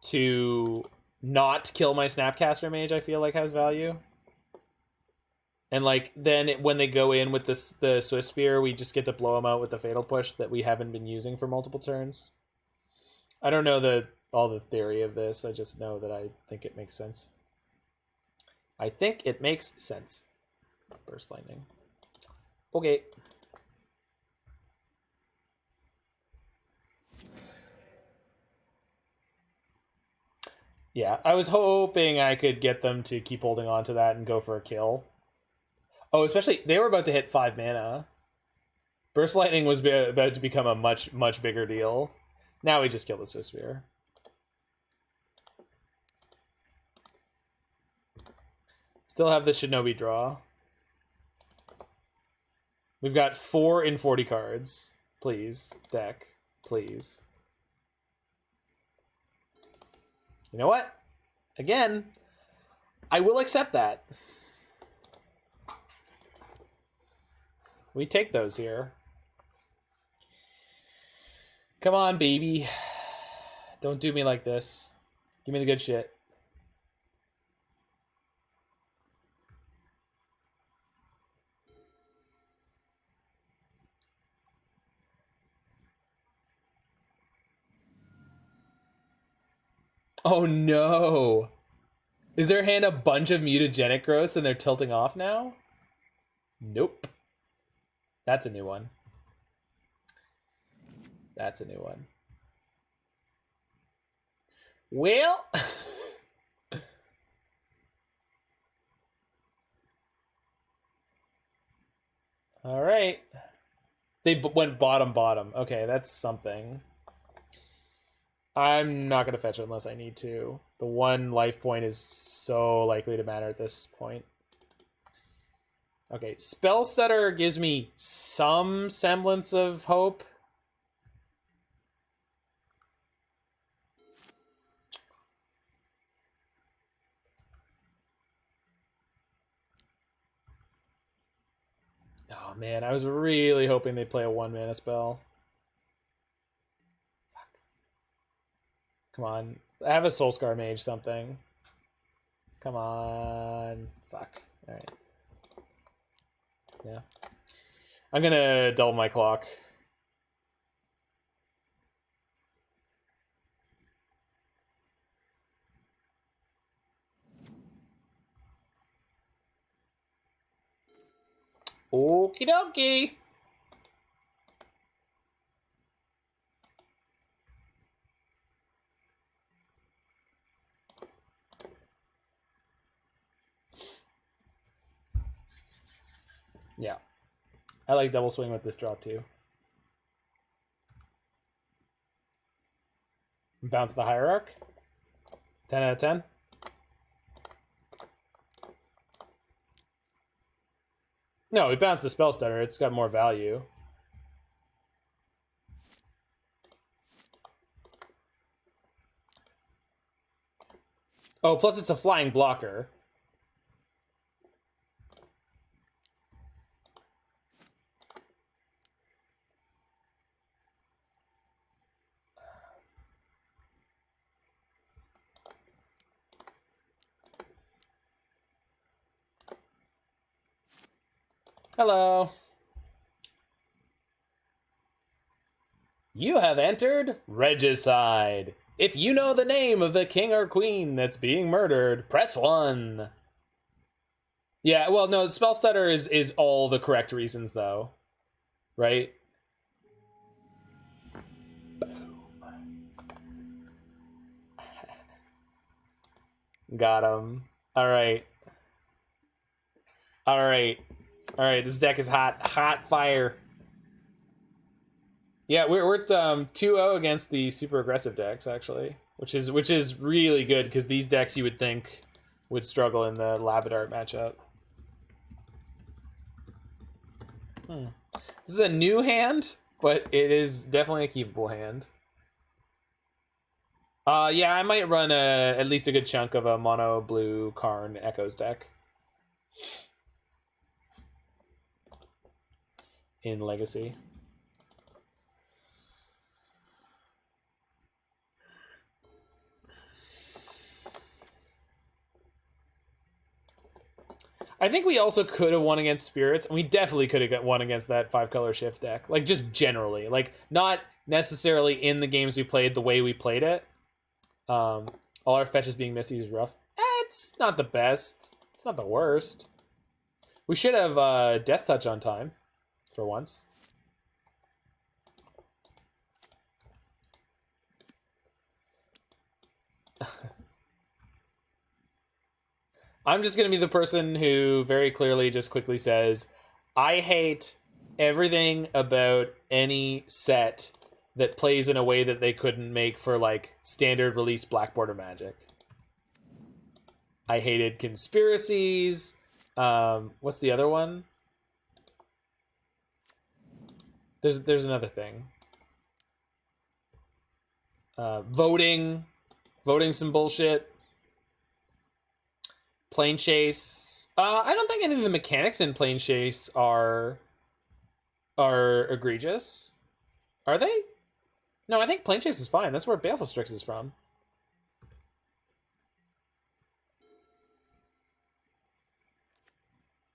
to not kill my Snapcaster Mage, I feel like has value. And like then when they go in with the Swiftspear, we just get to blow them out with the Fatal Push that we haven't been using for multiple turns. I don't know all the theory of this. I just know that I think it makes sense. I think it makes sense. Burst Lightning. Okay. Yeah, I was hoping I could get them to keep holding on to that and go for a kill. Oh, especially, they were about to hit 5 mana. Burst Lightning was about to become a much, much bigger deal. Now we just kill the Swiftspear. Still have the Shinobi draw. We've got 4 in 40 cards. Please, deck. Please. You know what? Again, I will accept that. We take those here. Come on, baby. Don't do me like this. Give me the good shit. Oh no! Is their hand a bunch of mutagenic growths and they're tilting off now? Nope. That's a new one. That's a new one. Well... Alright. They went bottom. Okay, that's something. I'm not going to fetch it unless I need to. The 1 life point is so likely to matter at this point. Okay, Spellstutter gives me some semblance of hope. Oh man, I was really hoping they'd play a 1-mana spell. Fuck. Come on. Have a Soulscar Mage something. Come on. Fuck. Alright. Yeah. I'm gonna double my clock. Okie dokie. Yeah. I like double swing with this draw too. Bounce the Hierarch. 10 out of 10. No, we bounced the Spellstutter. It's got more value. Oh, plus it's a flying blocker. Hello. You have entered Regicide. If you know the name of the king or queen that's being murdered, press 1. Yeah, well, no, Spellstutter is all the correct reasons, though. Right? Boom. Got him. Alright. Alright. Alright, this deck is hot. Hot fire. Yeah, we're at 2-0 against the super aggressive decks, actually. Which is really good, because these decks you would think would struggle in the Labradart matchup. This is a new hand, but it is definitely a keepable hand. Yeah, I might run at least a good chunk of a mono blue Karn Echoes deck in Legacy. I think we also could have won against Spirits, and we definitely could have won against that 5-color shift deck. Like, just generally. Like, not necessarily in the games we played the way we played it. All our fetches being Misty is rough. It's not the best. It's not the worst. We should have Death Touch on time, for once. I'm just going to be the person who very clearly just quickly says, I hate everything about any set that plays in a way that they couldn't make for, like, standard release Black Border Magic. I hated Conspiracies. What's the other one? There's another thing. Voting some bullshit. Plane Chase. I don't think any of the mechanics in Plane Chase are egregious. Are they? No, I think Plane Chase is fine. That's where Baleful Strix is from.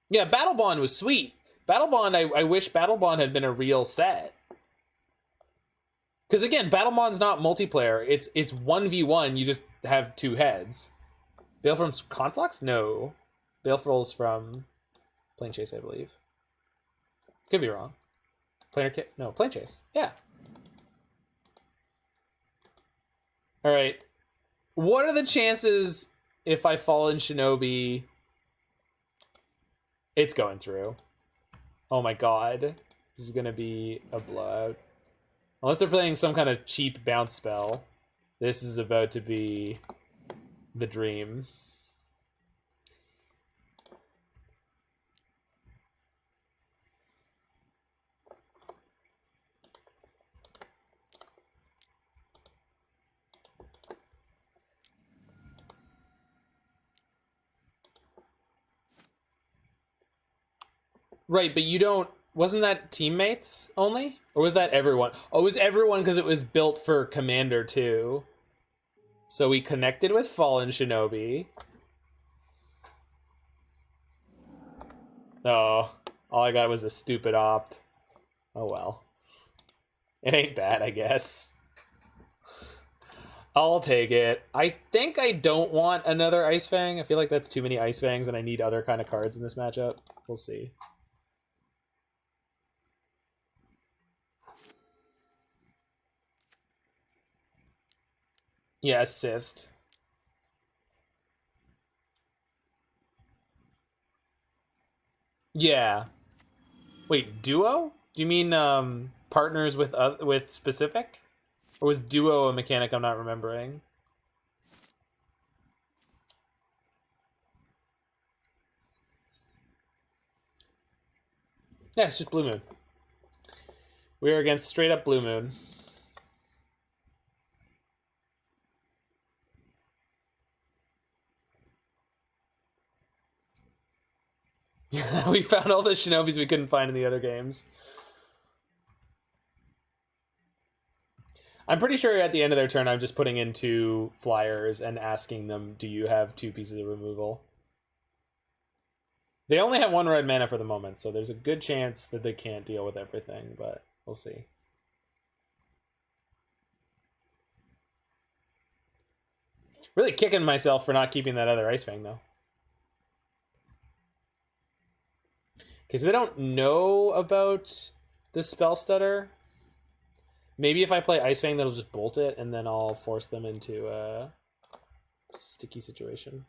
Yeah, Battle Bond was sweet. Battle Bond, I wish Battle Bond had been a real set. Because again, Battle Bond's not multiplayer. It's 1v1. You just have 2 heads. Baleful's from Conflux? No. Baleful's from Plane Chase, I believe. Could be wrong. No, Plane Chase. Yeah. Alright. What are the chances if I Fallen Shinobi... It's going through. Oh my god. This is gonna be a blowout. Unless they're playing some kind of cheap bounce spell, this is about to be the dream. Right, but you don't... Wasn't that teammates only? Or was that everyone? Oh, it was everyone because it was built for Commander too. So we connected with Fallen Shinobi. Oh, all I got was a stupid opt. Oh well. It ain't bad, I guess. I'll take it. I think I don't want another Ice-Fang. I feel like that's too many Ice-Fangs and I need other kind of cards in this matchup. We'll see. Yeah, assist. Yeah. Wait, duo? Do you mean partners with specific? Or was duo a mechanic I'm not remembering? Yeah, it's just Blue Moon. We are against straight up Blue Moon. We found all the Shinobis we couldn't find in the other games. I'm pretty sure at the end of their turn, I'm just putting in 2 flyers and asking them, do you have 2 pieces of removal? They only have 1 red mana for the moment, so there's a good chance that they can't deal with everything, but we'll see. Really kicking myself for not keeping that other Ice-Fang, though. Okay, so they don't know about the Spellstutter. Maybe if I play Ice-Fang, that'll just bolt it, and then I'll force them into a sticky situation.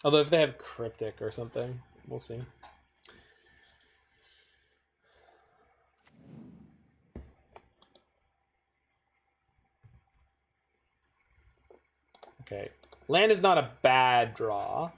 Although if they have Cryptic or something, we'll see. Okay. Land is not a bad draw.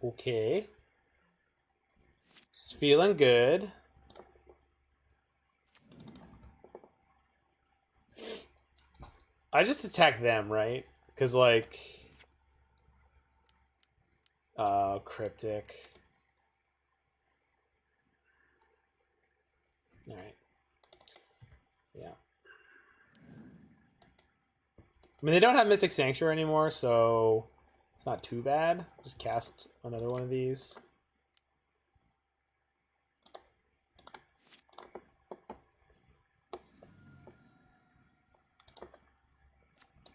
Okay. It's feeling good. I just attack them, right? Because, like... Cryptic. Alright. Yeah. I mean, they don't have Mystic Sanctuary anymore, so... It's not too bad. Just cast another one of these.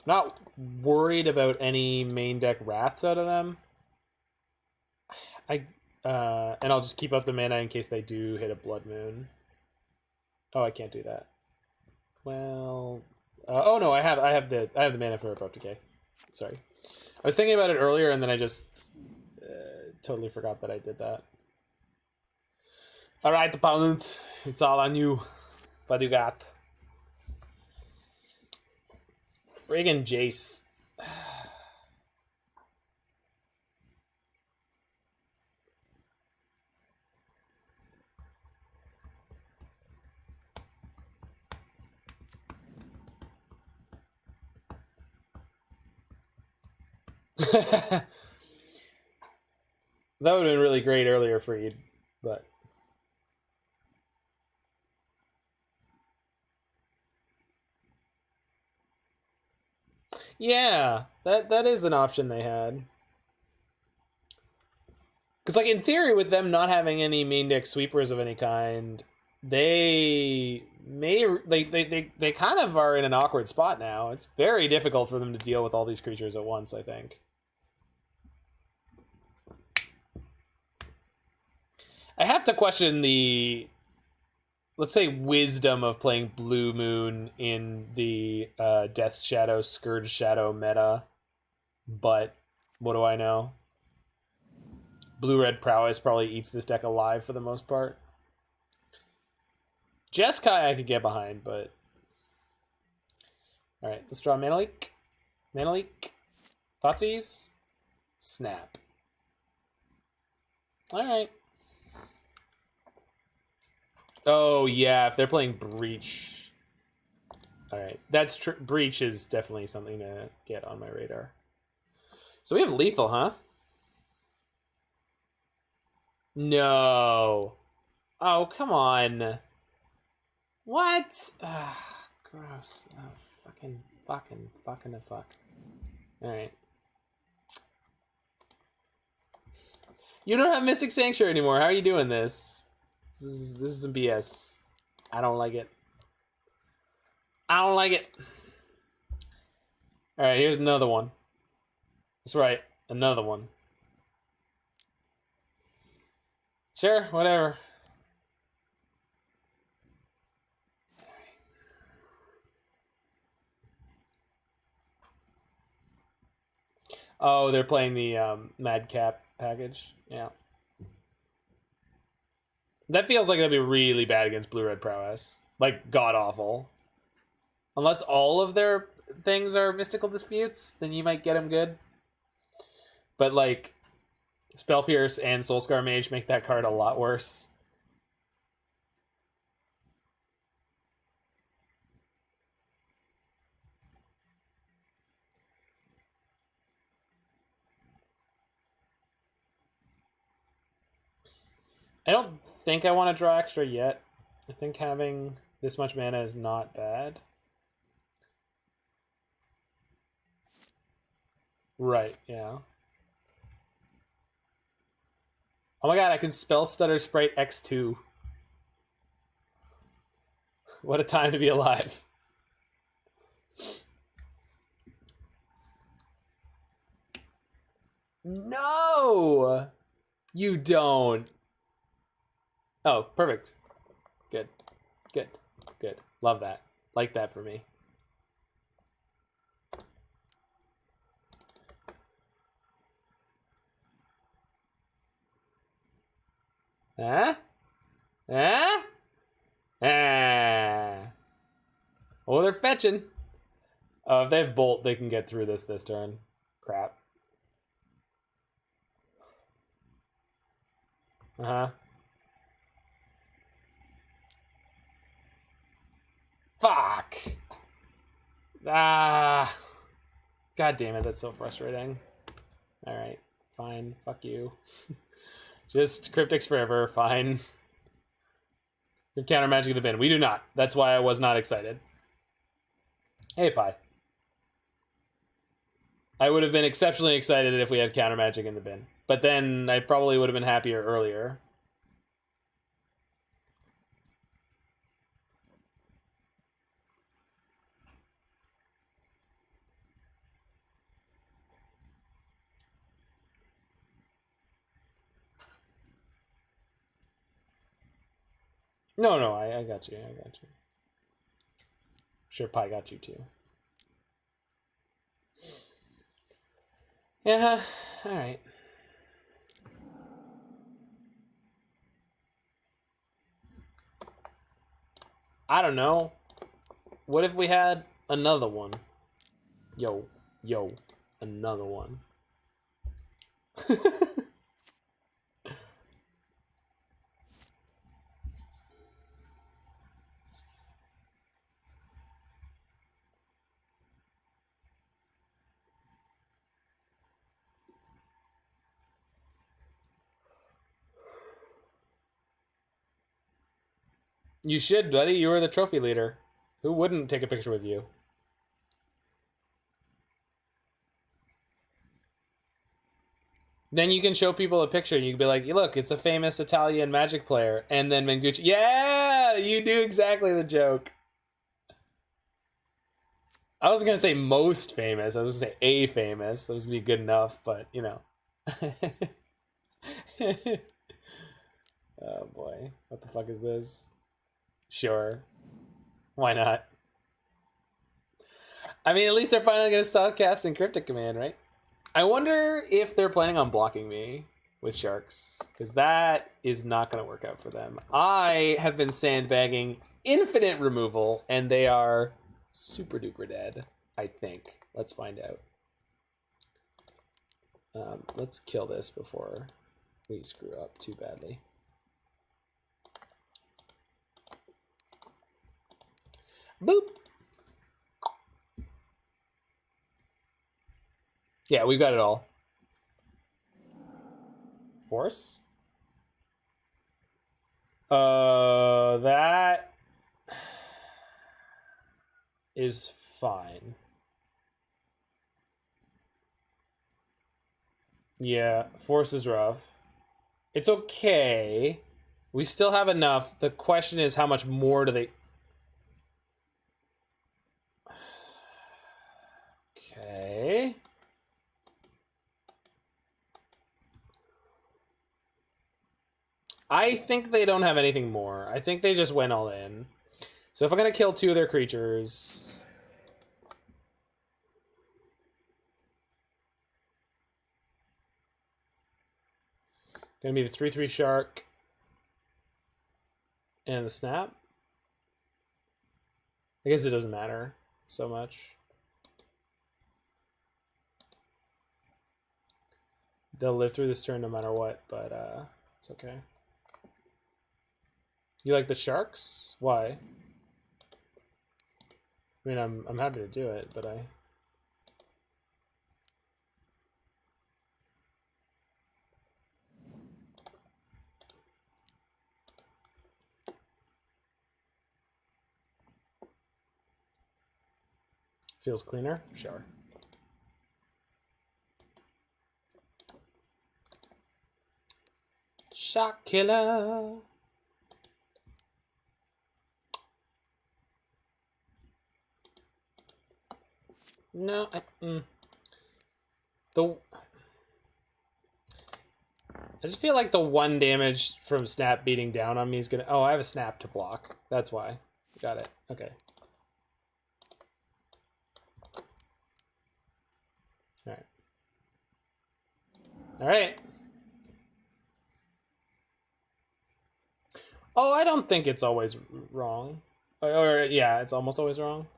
Not worried about any main deck Wraths out of them. And I'll just keep up the mana in case they do hit a Blood Moon. Oh, I can't do that. Well, oh no, I have the mana for Abrupt Decay. Sorry, I was thinking about it earlier, and then I just totally forgot that I did that. All right, opponent, it's all on you. What do you got? Friggin' Jace. That would have been really great earlier for you, but... Yeah, that is an option they had. Because, like, in theory, with them not having any main deck sweepers of any kind, they kind of are in an awkward spot now. It's very difficult for them to deal with all these creatures at once, I think. I have to question the, let's say, wisdom of playing Blue Moon in the Death Shadow, Scourge Shadow meta, but What do I know? Blue-red prowess probably eats this deck alive for the most part. Jeskai I could get behind, but... Alright, let's draw Mana Leak. Mana Leak. Thoughtseize. Snap. Alright. Oh, yeah, if they're playing Breach. Alright, that's true. Breach is definitely something to get on my radar. So we have lethal, huh? No. Oh, come on. What? Gross. Oh, fucking the fuck. Alright. You don't have Mystic Sanctuary anymore. How are you doing this? This is some BS. I don't like it. I don't like it. Alright, here's another one. That's right. Another one. Sure, whatever. Oh, they're playing the Madcap package. Yeah. That feels like that'd be really bad against Blue-Red Prowess. Like, god-awful. Unless all of their things are Mystical Disputes, then you might get them good. But, like, Spell Pierce and Soulscar Mage make that card a lot worse. I don't think I want to draw extra yet. I think having this much mana is not bad. Right, yeah. Oh my god, I can Spellstutter Sprite X2. What a time to be alive. No! You don't. Oh, perfect. Good. Good. Good. Love that. Like that for me. Huh? Huh? Ah. Oh, they're fetching. Oh, if they have Bolt, they can get through this turn. Crap. Uh-huh. Fuck. Ah. God damn it, that's so frustrating. Alright, fine. Fuck you. Just Cryptics forever, fine. We have Counter Magic in the bin. We do not. That's why I was not excited. Hey, Pi. I would have been exceptionally excited if we had Counter Magic in the bin. But then I probably would have been happier earlier. No, I got you. I got you. Sure, Pi got you too. Yeah, alright. I don't know. What if we had another one? Yo, another one. You should, buddy. You were the trophy leader. Who wouldn't take a picture with you? Then you can show people a picture and you can be like, look, it's a famous Italian Magic player. And then Mengucci, yeah, you do exactly the joke. I wasn't going to say most famous. I was going to say a famous. That was going to be good enough, but, you know. Oh, boy. What the fuck is this? Sure. Why not? I mean, at least they're finally going to stop casting Cryptic Command, right? I wonder if they're planning on blocking me with sharks, because that is not going to work out for them. I have been sandbagging infinite removal, and they are super duper dead, I think. Let's find out. Let's kill this before we screw up too badly. Boop. Yeah, we've got it all. Force? That is fine. Yeah, Force is rough. It's okay. We still have enough. The question is, how much more do they... Okay. I think they don't have anything more. I think they just went all in. So if I'm going to kill 2 of their creatures... Going to be the 3/3 shark and the snap. I guess it doesn't matter so much. They'll live through this turn no matter what, but it's okay. You like the sharks? Why? I mean, I'm happy to do it, but I... Feels cleaner? Sure. Shock killer. No, I just feel like the 1 damage from snap beating down on me is gonna... Oh, I have a snap to block. That's why. Got it. Okay. Alright. Alright. Oh, I don't think it's always wrong. Or yeah, it's almost always wrong.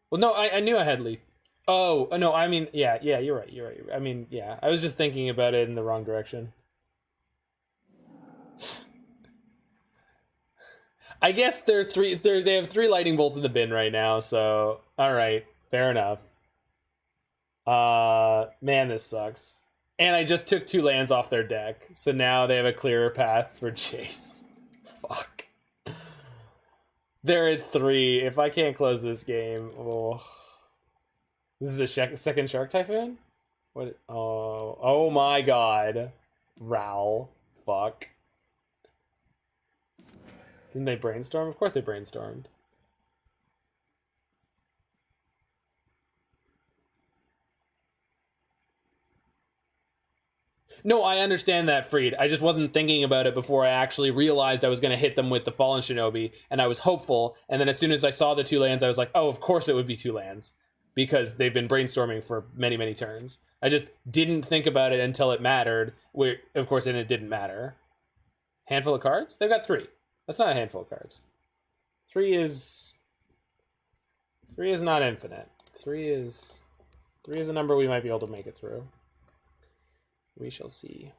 Well, no, I knew I had lead. Oh, no, I mean, yeah, you're right. I mean, yeah, I was just thinking about it in the wrong direction. I guess they have 3 lightning bolts in the bin right now, so all right, fair enough. Man, this sucks. And I just took 2 lands off their deck, so now they have a clearer path for chase. Fuck. They're at 3. If I can't close this game, oh. This is a second Shark Typhoon? What? Oh my god. Ral. Fuck. Didn't they brainstorm? Of course they brainstormed. No, I understand that, Freed. I just wasn't thinking about it before I actually realized I was going to hit them with the Fallen Shinobi, and I was hopeful, and then as soon as I saw the 2 lands, I was like, oh, of course it would be 2 lands, because they've been brainstorming for many, many turns. I just didn't think about it until it mattered, where, of course, and it didn't matter. Handful of cards? They've got 3. That's not a handful of cards. 3 is not infinite. 3 is a number we might be able to make it through. We shall see.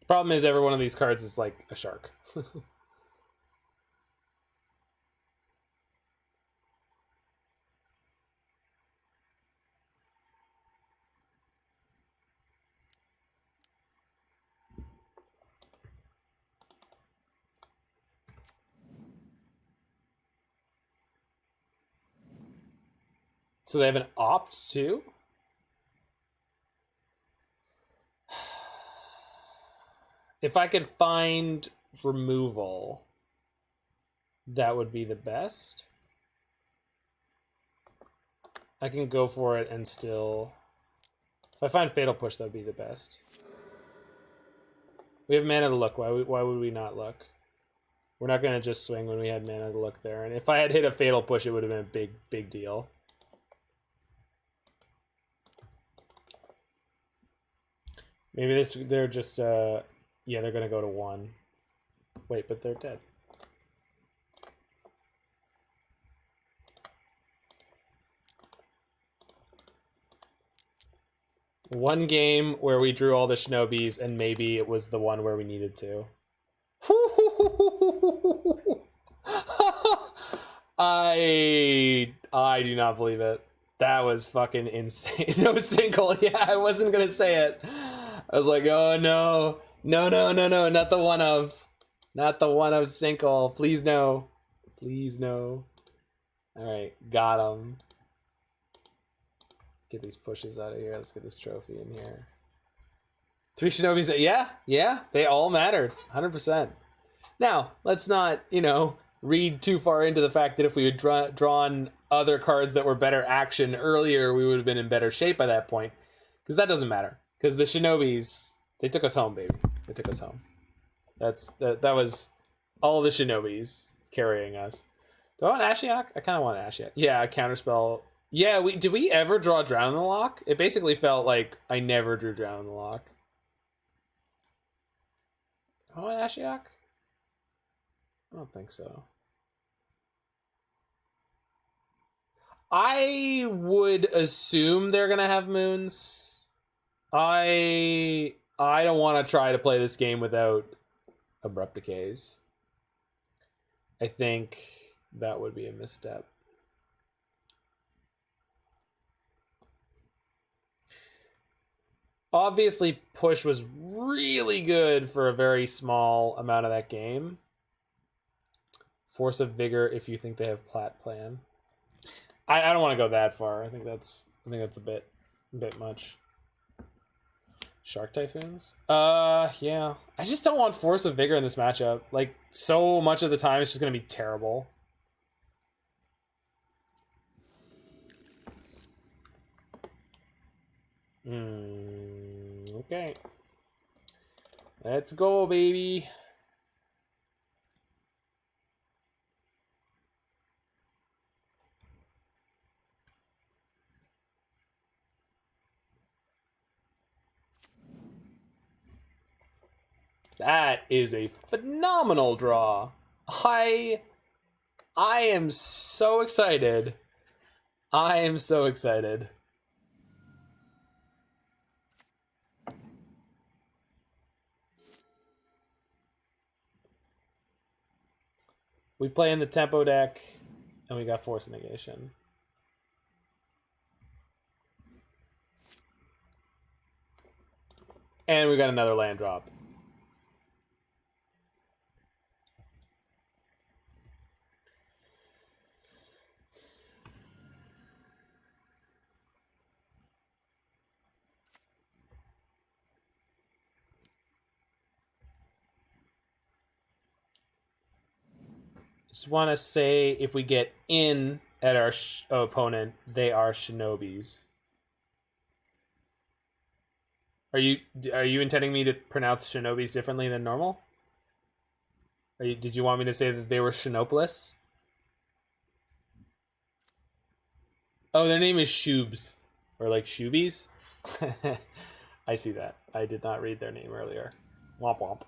Problem is, every one of these cards is like a shark. So they have an opt too? If I could find removal, that would be the best. I can go for it and still... If I find Fatal Push, that would be the best. We have mana to look. Why would we not look? We're not going to just swing when we had mana to look there. And if I had hit a Fatal Push, it would have been a big, big deal. Maybe they're just, yeah, they're going to go to 1. Wait, but they're dead. One game where we drew all the Shinobis, and maybe it was the one where we needed to. I do not believe it. That was fucking insane. No single. Yeah, I wasn't gonna say it. I was like, oh no. No, not the one of. Not the one of single. Please no. Please no. Alright, got him. Get these pushes out of here. Let's get this trophy in here. 3 Shinobis. Yeah, they all mattered. 100%. Now, let's not, read too far into the fact that if we had drawn other cards that were better action earlier, we would have been in better shape by that point. Because that doesn't matter. Because the Shinobis, they took us home, baby. They took us home. That was all the Shinobis carrying us. Do I want Ashiok? I kind of want Ashiok. Yeah, Counterspell. Yeah, did we ever draw Drown in the Loch? It basically felt like I never drew Drown in the Loch. Do I want Ashiok? I don't think so. I would assume they're gonna have moons. I don't want to try to play this game without Abrupt Decays. I think that would be a misstep. Obviously, push was really good for a very small amount of that game. Force of Vigor if you think they have plat plan. I don't want to go that far. I think that's a bit much. Shark Typhoons? Yeah. I just don't want Force of Vigor in this matchup. Like, so much of the time it's just gonna be terrible. Okay. Let's go, baby. That is a phenomenal draw. I am so excited. I am so excited. We play in the tempo deck, and we got Force of Negation. And we got another land drop. Just want to say, if we get in at our opponent, they are Shinobis. Are you intending me to pronounce Shinobis differently than normal? Did you want me to say that they were Shinopolis? Oh, their name is Shubes. Or like Shubies? I see that. I did not read their name earlier. Womp womp.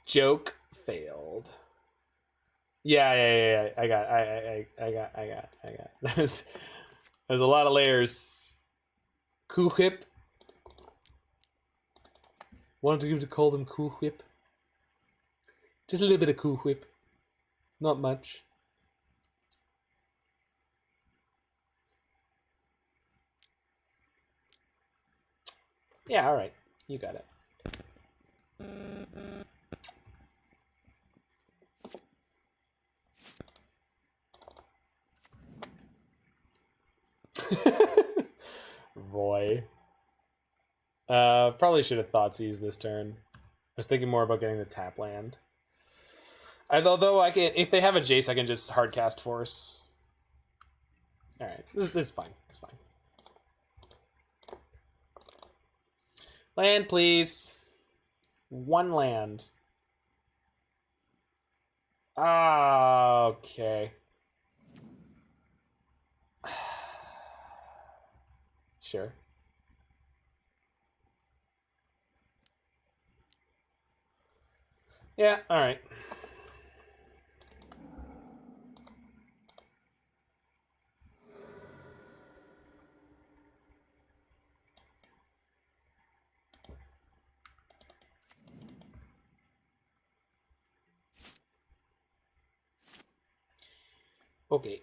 Joke failed. Yeah. I got. There's a lot of layers. Cool Whip. Wanted to call them Cool Whip. Just a little bit of Cool Whip. Not much. Yeah, alright. You got it. Boy. Probably should have Thoughtseize this turn. I was thinking more about getting the tap land. Although I can, if they have a Jace, I can just hardcast Force. All right, this is fine. It's fine. Land, please. One land. Okay. Sure. Yeah, all right. Okay.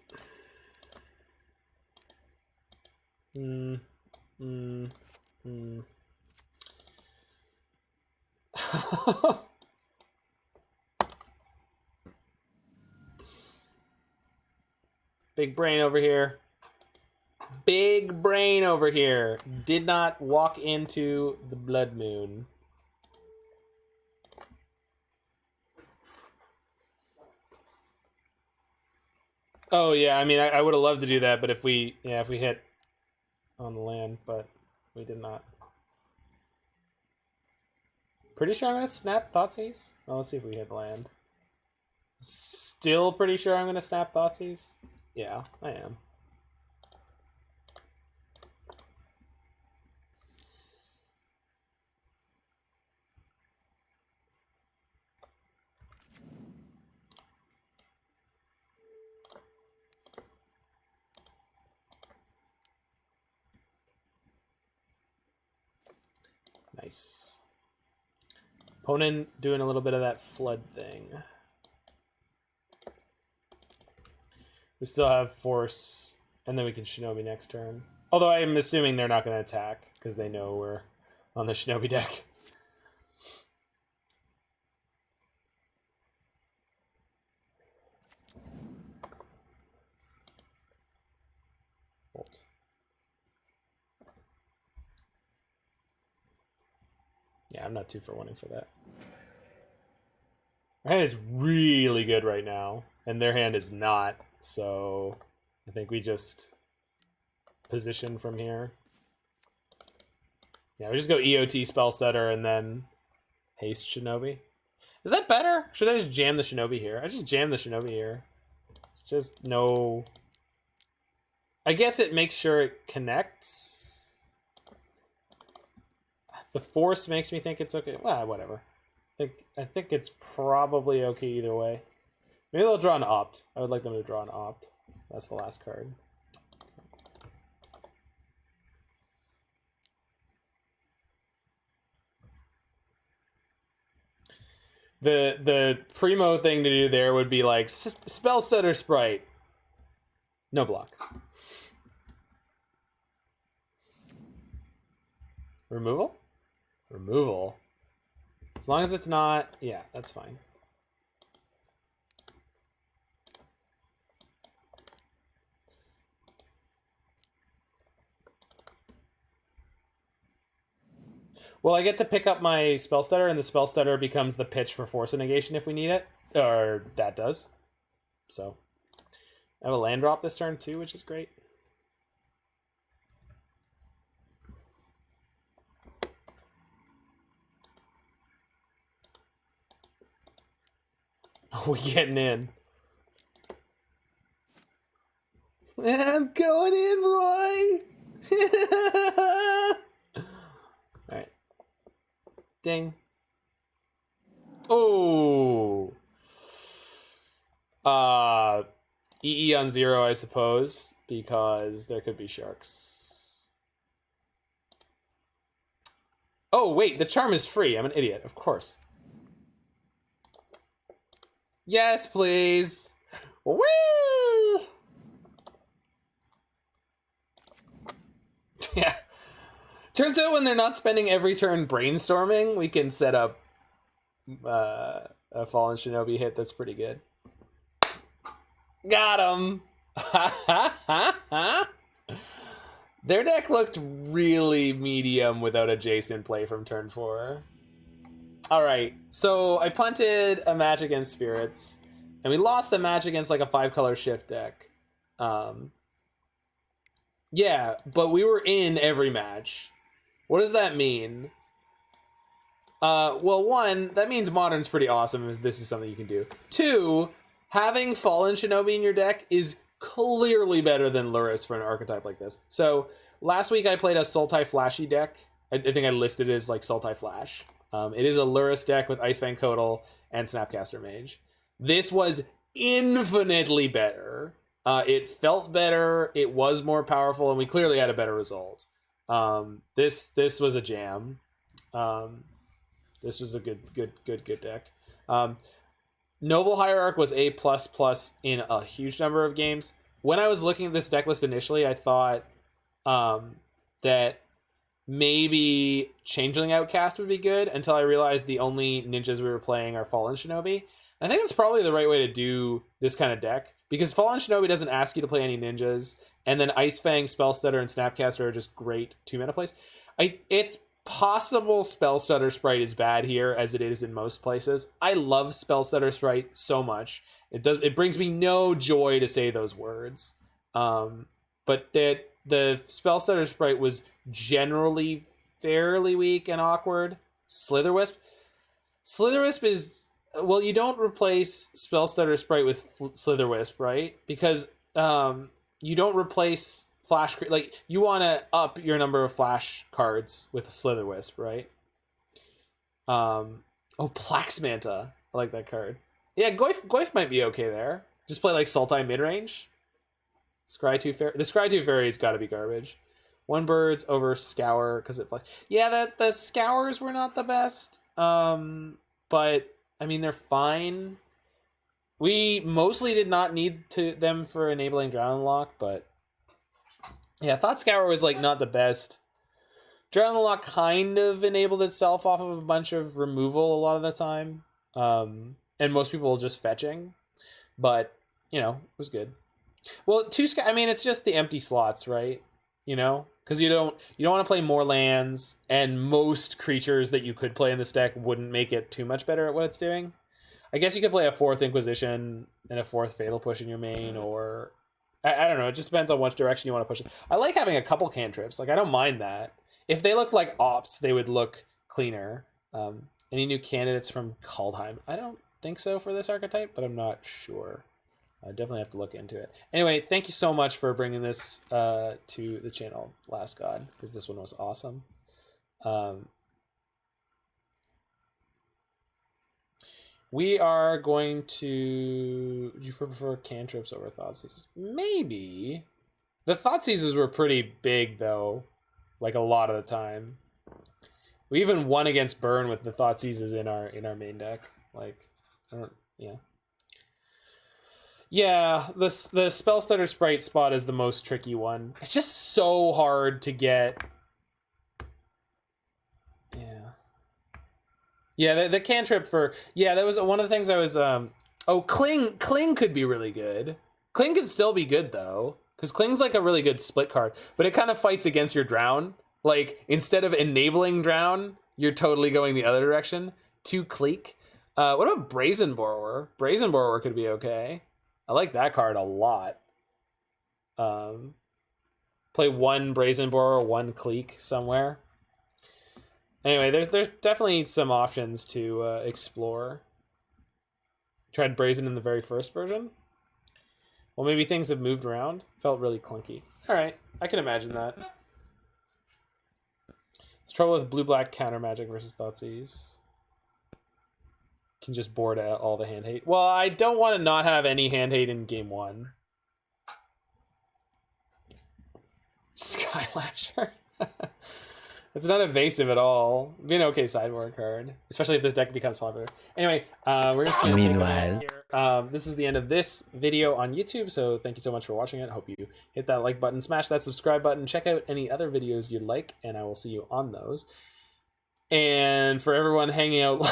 Big brain over here. Big brain over here. Did not walk into the blood moon. Oh yeah, I mean I would have loved to do that, but if we hit on the land, but we did not. Pretty sure I'm gonna snap Thoughtseize. Well, let's see if we hit land. Still pretty sure I'm gonna snap Thoughtseize. Yeah, I am. Nice. Opponent doing a little bit of that flood thing. We still have force, and then we can Shinobi next turn. Although I am assuming they're not going to attack, because they know we're on the Shinobi deck. Bolt. Yeah, I'm not 2 for 1 for that. Our hand is really good right now, and their hand is not, so I think we just position from here. Yeah, we just go EOT Spellstutter and then Haste Shinobi. Is that better? Should I just jam the Shinobi here? I just jam the Shinobi here. It's just no... I guess it makes sure it connects. The force makes me think it's okay. Well, whatever. I think it's probably okay either way. Maybe they'll draw an opt. I would like them to draw an opt. That's the last card. The primo thing to do there would be like Spellstutter Sprite. No block. Removal? Removal. As long as it's not... Yeah, that's fine. Well, I get to pick up my Spellstutter, and the Spellstutter becomes the pitch for Force of Negation if we need it. Or that does. So, I have a land drop this turn too, which is great. Oh, we getting in. I'm going in, Roy! Alright. Ding. Oh. EE on 0, I suppose, because there could be sharks. Oh, wait, the charm is free. I'm an idiot, of course. Yes, please. Woo! Yeah. Turns out when they're not spending every turn brainstorming, we can set up a Fallen Shinobi hit that's pretty good. Got him! Their deck looked really medium without a Jason play from turn 4. Alright, so I punted a match against Spirits, and we lost a match against like a 5-color shift deck. Yeah, but we were in every match. What does that mean? Well, 1, that means Modern's pretty awesome if this is something you can do. 2, having Fallen Shinobi in your deck is clearly better than Lurrus for an archetype like this. So last week I played a Sultai Flashy deck. I think I listed it as like Sultai Flash. It is a Lurrus deck with Ice-Fang Coatl and Snapcaster Mage. This was infinitely better. It felt better. It was more powerful, and we clearly had a better result. This was a jam. This was a good deck. Noble Hierarch was A++ in a huge number of games. When I was looking at this deck list initially, I thought that maybe Changeling Outcast would be good until I realized the only ninjas we were playing are Fallen Shinobi. And I think that's probably the right way to do this kind of deck, because Fallen Shinobi doesn't ask you to play any ninjas, and then Ice-Fang, Spellstutter, and Snapcaster are just great 2-mana plays. It's possible Spellstutter Sprite is bad here, as it is in most places. I love Spellstutter Sprite so much. It brings me no joy to say those words. But the Spellstutter Sprite was generally fairly weak and awkward. Slitherwisp is... Well, you don't replace Spellstutter Sprite with Slitherwisp, right? Because you don't replace flash... Like, you want to up your number of flash cards with Slitherwisp, right? Plax Manta. I like that card. Yeah, Goyf might be okay there. Just play, like, Sultai midrange. Scry 2 Fairy. The Scry 2 Fairy's got to be garbage. 1 birds over Scour, because it... Yeah, the Scours were not the best. But... I mean, they're fine. We mostly did not need them for enabling Drown in Loch, but yeah, Thought Scour was like not the best. Drown in Loch kind of enabled itself off of a bunch of removal a lot of the time, and most people just fetching. But you know, it was good. Well, I mean, it's just the empty slots, right? You know, because you don't want to play more lands, and most creatures that you could play in this deck wouldn't make it too much better at what it's doing. I guess you could play a 4th Inquisition and a 4th Fatal Push in your main, or I don't know. It just depends on which direction you want to push it. I like having a couple cantrips. Like, I don't mind that. If they looked like ops, they would look cleaner. Any new candidates from Kaldheim? I don't think so for this archetype, but I'm not sure. I definitely have to look into it. Anyway, thank you so much for bringing this to the channel, Last God, because this one was awesome. We are going to... Do you prefer cantrips over Thoughtseizes? Maybe. The Thoughtseizes were pretty big, though, like a lot of the time. We even won against Burn with the Thoughtseizes in our main deck. Like, yeah. Yeah, the Spellstutter Sprite spot is the most tricky one. It's just so hard to get. Yeah, the cantrip for... Yeah, that was one of the things I was... Cling could be really good. Cling could still be good, though, because Cling's like a really good split card, but it kind of fights against your Drown. Like, instead of enabling Drown, you're totally going the other direction. 2 Clique. What about Brazen Borrower? Brazen Borrower could be okay. I like that card a lot. Play 1 Brazen Borrower, 1 Clique somewhere. Anyway, there's definitely some options to explore. Tried Brazen in the very first version. Well, maybe things have moved around. Felt really clunky. All right, I can imagine that. It's trouble with blue-black counter magic versus Thoughtseize. Can just board out all the hand hate. Well, I don't want to not have any hand hate in game 1. Skylasher. It's not evasive at all. It'd be an okay sideboard card, especially if this deck becomes popular. Anyway, we're just gonna Meanwhile, here. This is the end of this video on YouTube, so thank you so much for watching it. Hope you hit that like button, smash that subscribe button, check out any other videos you'd like, and I will see you on those. And for everyone hanging out